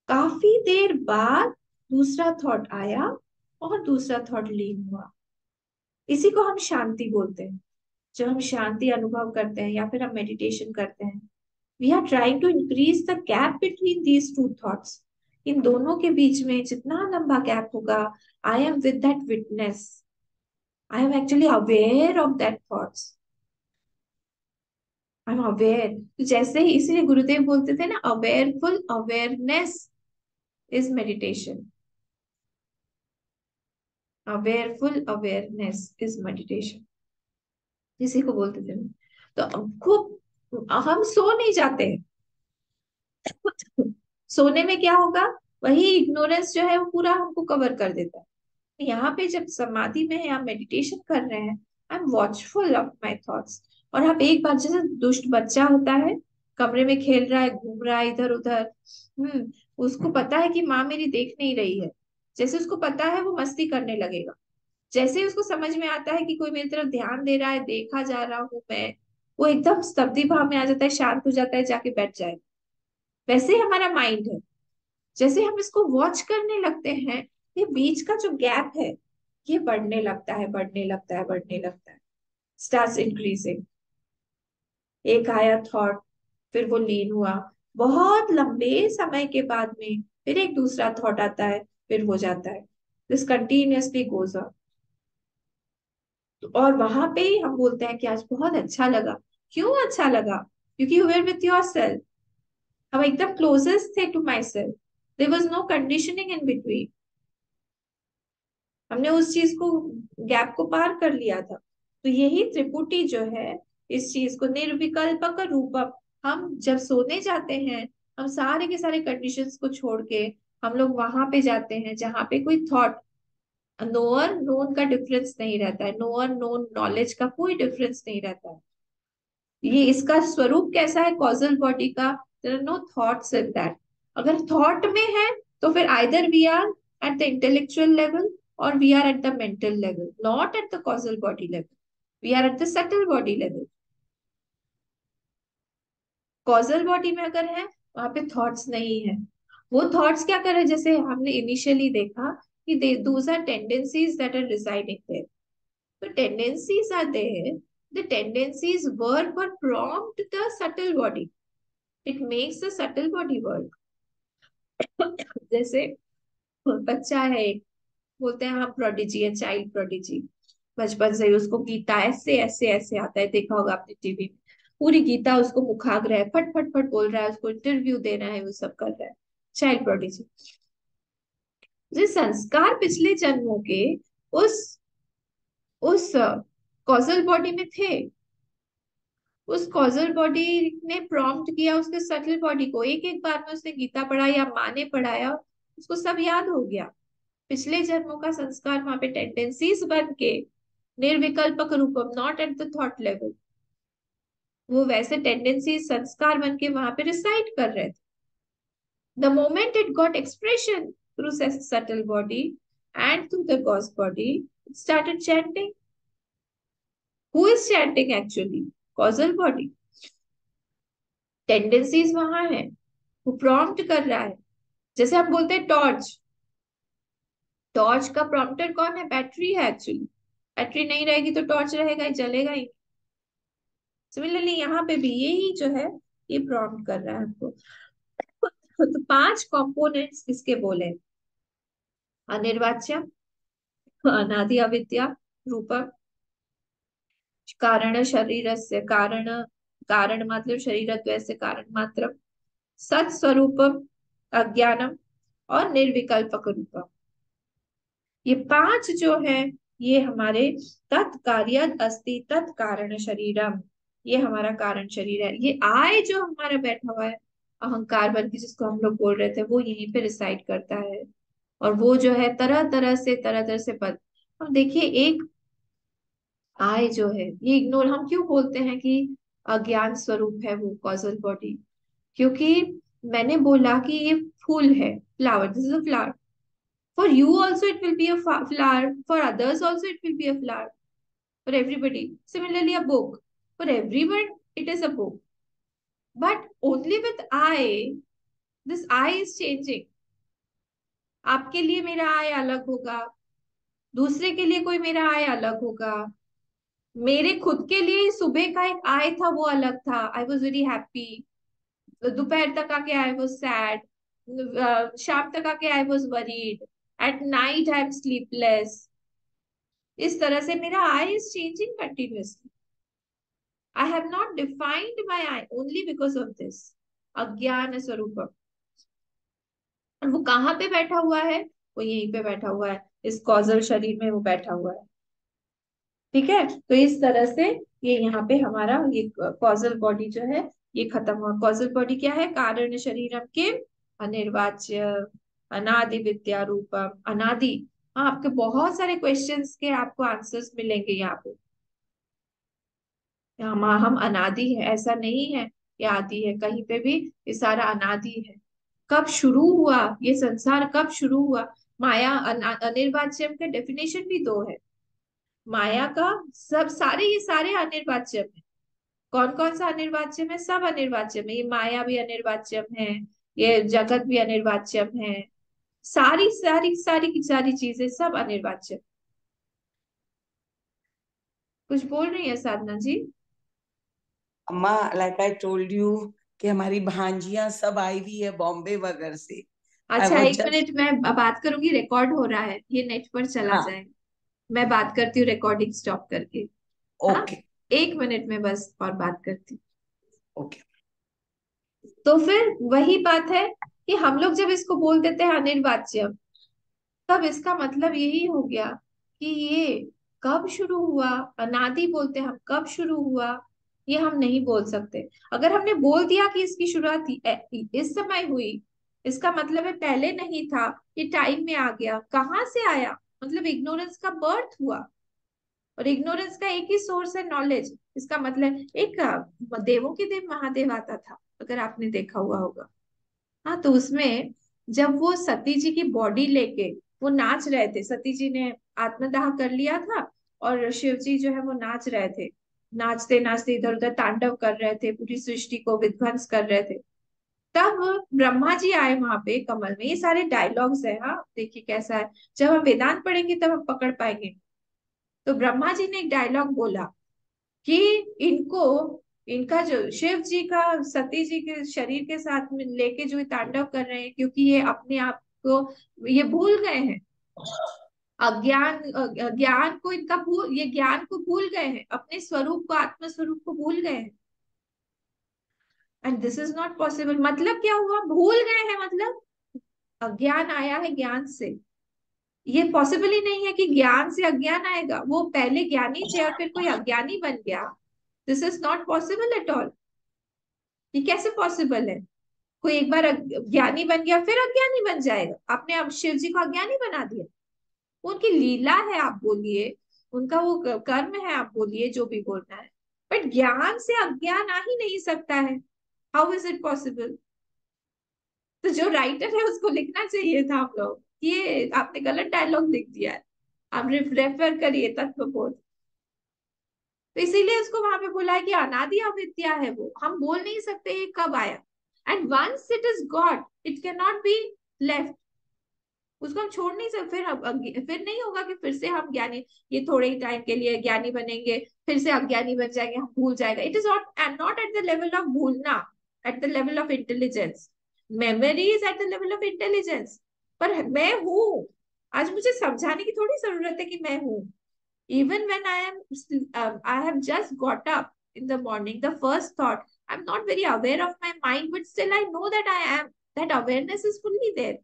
S1: काफी देर बाद दूसरा थॉट आया और दूसरा थॉट लीन हुआ। इसी को हम शांति बोलते हैं। जब हम शांति अनुभव करते हैं या फिर हम मेडिटेशन करते हैं, we are trying to increase the gap between these two thoughts. इन दोनों के बीच में जितना लंबा गैप होगा, I am with that witness, I am actually aware of that thoughts, I am aware. तो जैसे ही, इसीलिए गुरुदेव बोलते थे ना, awareful awareness is meditation, awareful awareness is meditation, इसी को बोलते थे ना। तो अब खूब हम सो नहीं जाते हैं। सोने में क्या होगा, वही इग्नोरेंस जो है वो पूरा हमको कवर कर देता है। यहाँ पे जब समाधि में है, आप मेडिटेशन कर रहे हैं, I am watchful of my thoughts. और आप एक बार, जैसे दुष्ट बच्चा होता है, कमरे में खेल रहा है, घूम रहा है इधर उधर, उसको पता है कि माँ मेरी देख नहीं रही है, जैसे उसको पता है वो मस्ती करने लगेगा। जैसे ही उसको समझ में आता है कि कोई मेरी तरफ ध्यान दे रहा है, देखा जा रहा हूं मैं, वो एकदम स्तब्धि भाव में आ जाता है, शांत हो जाता है, जाके बैठ जाए। वैसे ही हमारा माइंड है, जैसे हम इसको वॉच करने लगते हैं, ये बीच का जो गैप है ये बढ़ने लगता है, बढ़ने लगता है, बढ़ने लगता है, स्टार्ट्स इंक्रीजिंग। एक आया थॉट, फिर वो लीन हुआ, बहुत लंबे समय के बाद में फिर एक दूसरा थॉट आता है, फिर हो जाता है। This continuously goes on. और वहां पे ही हम बोलते हैं कि आज बहुत अच्छा लगा। क्यों अच्छा लगा? क्योंकि you were with your self, हम एकदम क्लोजेस्ट थे to my self, there was no conditioning in between. हमने उस चीज को, गैप को पार कर लिया था। तो यही त्रिपुटी जो है, इस चीज को निर्विकल्पक रूपम, हम जब सोने जाते हैं, हम सारे के सारे कंडीशंस को छोड़ के हम लोग वहां पे जाते हैं जहां पे कोई थॉट, नोअर नोन का डिफरेंस नहीं रहता है, नोअर नोन नॉलेज का कोई डिफरेंस नहीं रहता है। ये इसका स्वरूप कैसा है कॉजल बॉडी का? There are no thoughts in that. अगर थॉट में है तो फिर either we are at the intellectual level और we are at the mental level, not at the causal body level, we are at the subtle body level. Causal body में अगर है, वहां पे थॉट्स नहीं है। वो थॉट्स क्या कर रहे हैं, जैसे हमने इनिशियली देखा कि those are tendencies that are residing there. तो tendencies are there, the tendencies work or prompt the subtle body, it makes the subtle body work. जैसे बच्चा है एक, बोलते हैं हम प्रोडिजी है, चाइल्ड प्रोडिजी, बचपन से ही उसको गीता ऐसे ऐसे ऐसे आता है, देखा होगा आपने टीवी में, पूरी गीता उसको मुखाग्र है, फट फट फट बोल रहा है, उसको इंटरव्यू देना है, वो सब कर रहा है, चाइल्ड प्रोडिजी। जो संस्कार पिछले जन्मों के उस उस कॉजल बॉडी में थे, उस कॉजल बॉडी ने प्रॉम्प्ट किया उसके सटल बॉडी को, एक एक बार में उसने गीता पढ़ा या माँ ने पढ़ाया, उसको सब याद हो गया। पिछले जन्मों का संस्कार वहां पे टेंडेंसीज बन के निर्विकल्पक रूपम, not at the thought level. वो वैसे टेंडेंसी संस्कार बन के वहां पे रिसाइड कर रहे थे। The moment it got expression through subtle body and through the gauze body, it started chanting. Who is chanting actually? Causal body. Tendencies वहां है, वो प्रॉम्प्ट कर रहा है। जैसे हम बोलते हैं टॉर्च, टॉर्च का प्रॉम्प्टर कौन है? बैटरी है एक्चुअली। बैटरी नहीं रहेगी तो टॉर्च रहेगा ही, जलेगा ही। सिमिलरली यहाँ पे भी यही जो है, ये प्रॉम्प्ट कर रहा है हमको। तो 5 कंपोनेंट्स इसके बोले: अनिर्वाच्य, अनादि अविद्या रूपम, कारण शरीर से कारण, कारण मतलब शरीरत्व से कारण मात्र, सत स्वरूपम, अज्ञानम, और निर्विकल्पक रूपम। ये 5 जो है, ये हमारे तत्कार्य अस्ति तत्कारण शरीरम, ये हमारा कारण शरीर है। ये आय जो हमारा बैठा हुआ है अहंकार बन के, जिसको हम लोग बोल रहे थे, वो यहीं पे रिसाइड करता है। और वो जो है तरह तरह से पद। अब देखिए, एक आय जो है, ये इग्नोर हम क्यों बोलते हैं कि अज्ञान स्वरूप है वो कॉजल बॉडी? क्योंकि मैंने बोला कि ये फूल है, flower, this is a flower. For you also it will be a flower, for others also it will be a flower, for everybody. Similarly a book, for everyone it is a book, but only with I, this I is changing. आपके लिए मेरा आई अलग होगा, दूसरे के लिए कोई मेरा आई अलग होगा। मेरे खुद के लिए सुबह का एक आय था, वो अलग था, आई वॉज वेरी हैप्पी। दोपहर तक आके आई वॉज सैड, शाम तक आके I was worried, at night I am sleepless. इस तरह से मेरा I is changing continuously. I have not defined my I only because of this अज्ञान स्वरूप। और वो कहाँ पे बैठा हुआ है? वो यहीं पे बैठा हुआ है, इस कॉजल शरीर में वो बैठा हुआ है। ठीक है, तो इस तरह से ये यहाँ पे हमारा ये कॉजल बॉडी जो है, ये खत्म हुआ। कॉजल बॉडी क्या है? कारण शरीरम के अनिर्वाच्य, अनादि विद्या रूपम, अनादि। हाँ, आपके बहुत सारे क्वेश्चंस के आपको आंसर्स मिलेंगे यहाँ पे। हम अनादि है ऐसा नहीं है, ये आदि है कहीं पे भी, ये सारा अनादि है। कब शुरू हुआ ये संसार, कब शुरू हुआ? माया अनिर्वाच्यम का डेफिनेशन भी दो है। माया का सब सारे, ये सारे अनिर्वाच्यम है। कौन कौन सा अनिर्वाच्यम है? सब अनिर्वाच्यम है। ये माया भी अनिर्वाच्यम है, ये जगत भी अनिर्वाच्यम है, सारी सारी सारी की सारी चीजें सब अनिर्वाच्यम। कुछ बोल रही है साधना जी?
S3: अम्मा, लाइक आई टोल्ड यू कि हमारी भांजियां सब आई हुई है बॉम्बे वगैरह से। आई
S1: अच्छा,
S3: वाज
S1: एक
S3: जस्ट
S1: मिनट, मैं बात करूंगी, रिकॉर्ड हो रहा है, ये नेट पर चला
S3: हाँ।
S1: जाएगा। मैं बात करती हूँ रिकॉर्डिंग स्टॉप करके। हाँ,
S3: ओके।
S1: 1 मिनट में बस और बात करती हूँ।
S3: ओके।
S1: तो फिर वही बात है कि हम लोग जब इसको बोल देते हैं अनिर्वाच्य, तब इसका मतलब यही हो गया कि ये कब शुरू हुआ। अनादि बोलते हैं हम, कब शुरू हुआ ये हम नहीं बोल सकते। अगर हमने बोल दिया कि इसकी शुरुआत इस समय हुई, इसका मतलब है पहले नहीं था, ये टाइम में आ गया। कहाँ से आया? मतलब इग्नोरेंस का बर्थ हुआ। और इग्नोरेंस का एक ही सोर्स है, नॉलेज। इसका मतलब एक देवों के देव महादेव आता था, अगर आपने देखा हुआ होगा। हाँ, तो उसमें जब वो सती जी की बॉडी लेके वो नाच रहे थे, सती जी ने आत्मदाह कर लिया था, और शिव जी जो है वो नाच रहे थे, नाचते नाचते इधर उधर तांडव कर रहे थे, पूरी सृष्टि को विध्वंस कर रहे थे। तब ब्रह्मा जी आए वहां पे कमल में। ये सारे डायलॉग्स है, हाँ देखिए कैसा है, जब हम वेदांत पढ़ेंगे तब हम पकड़ पाएंगे। तो ब्रह्मा जी ने एक डायलॉग बोला कि इनको, इनका जो शिव जी का सती जी के शरीर के साथ में लेके जो ये तांडव कर रहे हैं, क्योंकि ये अपने आप को ये भूल गए हैं। अज्ञान ज्ञान को इनका भूल, ये ज्ञान को भूल गए हैं, अपने स्वरूप को, आत्म स्वरूप को भूल गए हैं। And this is not possible. मतलब क्या हुआ? भूल गए हैं, मतलब अज्ञान आया है ज्ञान से। ये पॉसिबल ही नहीं है कि ज्ञान से अज्ञान आएगा। वो पहले ज्ञानी थे और फिर कोई अज्ञानी बन गया। This is not possible at all. ये कैसे पॉसिबल है? कोई एक बार ज्ञानी बन गया फिर अज्ञानी बन जाएगा? आपने अब शिव जी को अज्ञानी बना दिया। वो उनकी लीला है, आप बोलिए। उनका वो कर्म है, आप बोलिए जो भी बोलना है, बट ज्ञान से अज्ञान आ ही नहीं सकता है। How is it possible? तो जो राइटर है उसको लिखना चाहिए था हम लोग, ये आपने गलत डायलॉग लिख दिया है। आप रेफर करिए तत्वबोध। तो इसीलिए उसको वहां पे बोला है कि अनादि अविद्या है वो, हम बोल नहीं सकते ये कब आया। And once it is god it can not be left, उसको हम छोड़ नहीं सकते। फिर नहीं होगा कि फिर से हम ज्ञानी, ये थोड़े ही टाइम के लिए ज्ञानी बनेंगे, फिर से अज्ञानी बन जाएंगे, हम भूल जाएगा। It is not at the level of भूलना, at the level of intelligence. Memory is at the level of intelligence. पर मैं हूं, आज मुझे समझाने की थोड़ी जरूरत है कि मैं हूं। Even when I have just got up in the morning, the first thought, I'm not very aware of my mind, but still I know that I am. That awareness is fully there.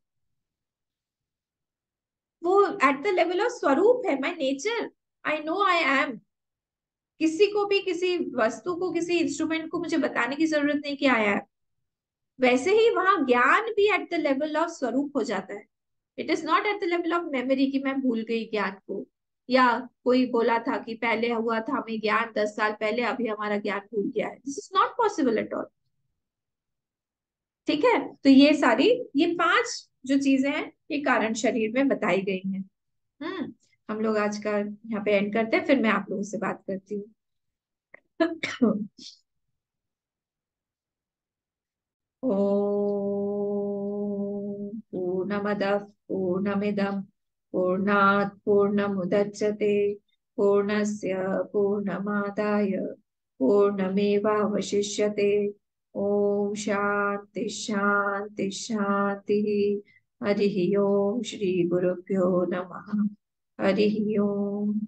S1: वो at the level of स्वरूप है, my nature. I know I am. किसी को भी किसी वस्तु को किसी इंस्ट्रूमेंट को मुझे बताने की जरूरत नहीं कि आया है। वैसे ही वहां ज्ञान भी एट द लेवल ऑफ स्वरूप हो जाता है। It is not at the level of memory कि मैं भूल गई ज्ञान को, या कोई बोला था कि पहले हुआ था हमें ज्ञान 10 साल पहले, अभी हमारा ज्ञान भूल गया है। This is not possible at all. ठीक है, तो ये सारी, ये 5 जो चीजें हैं ये कारण शरीर में बताई गई हैं। हम लोग आज का यहाँ पे एंड करते हैं, फिर मैं आप लोगों से बात करती हूँ। ॐ पूर्णमदः पूर्णमिदं पूर्णात् पूर्णमुदच्यते पूर्णस्य पूर्णमादाय पूर्णमेवावशिष्यते। ॐ शान्ति शान्ति शान्तिः। हरिः ओम, श्री गुरुभ्यो नमः। हरिः ओम।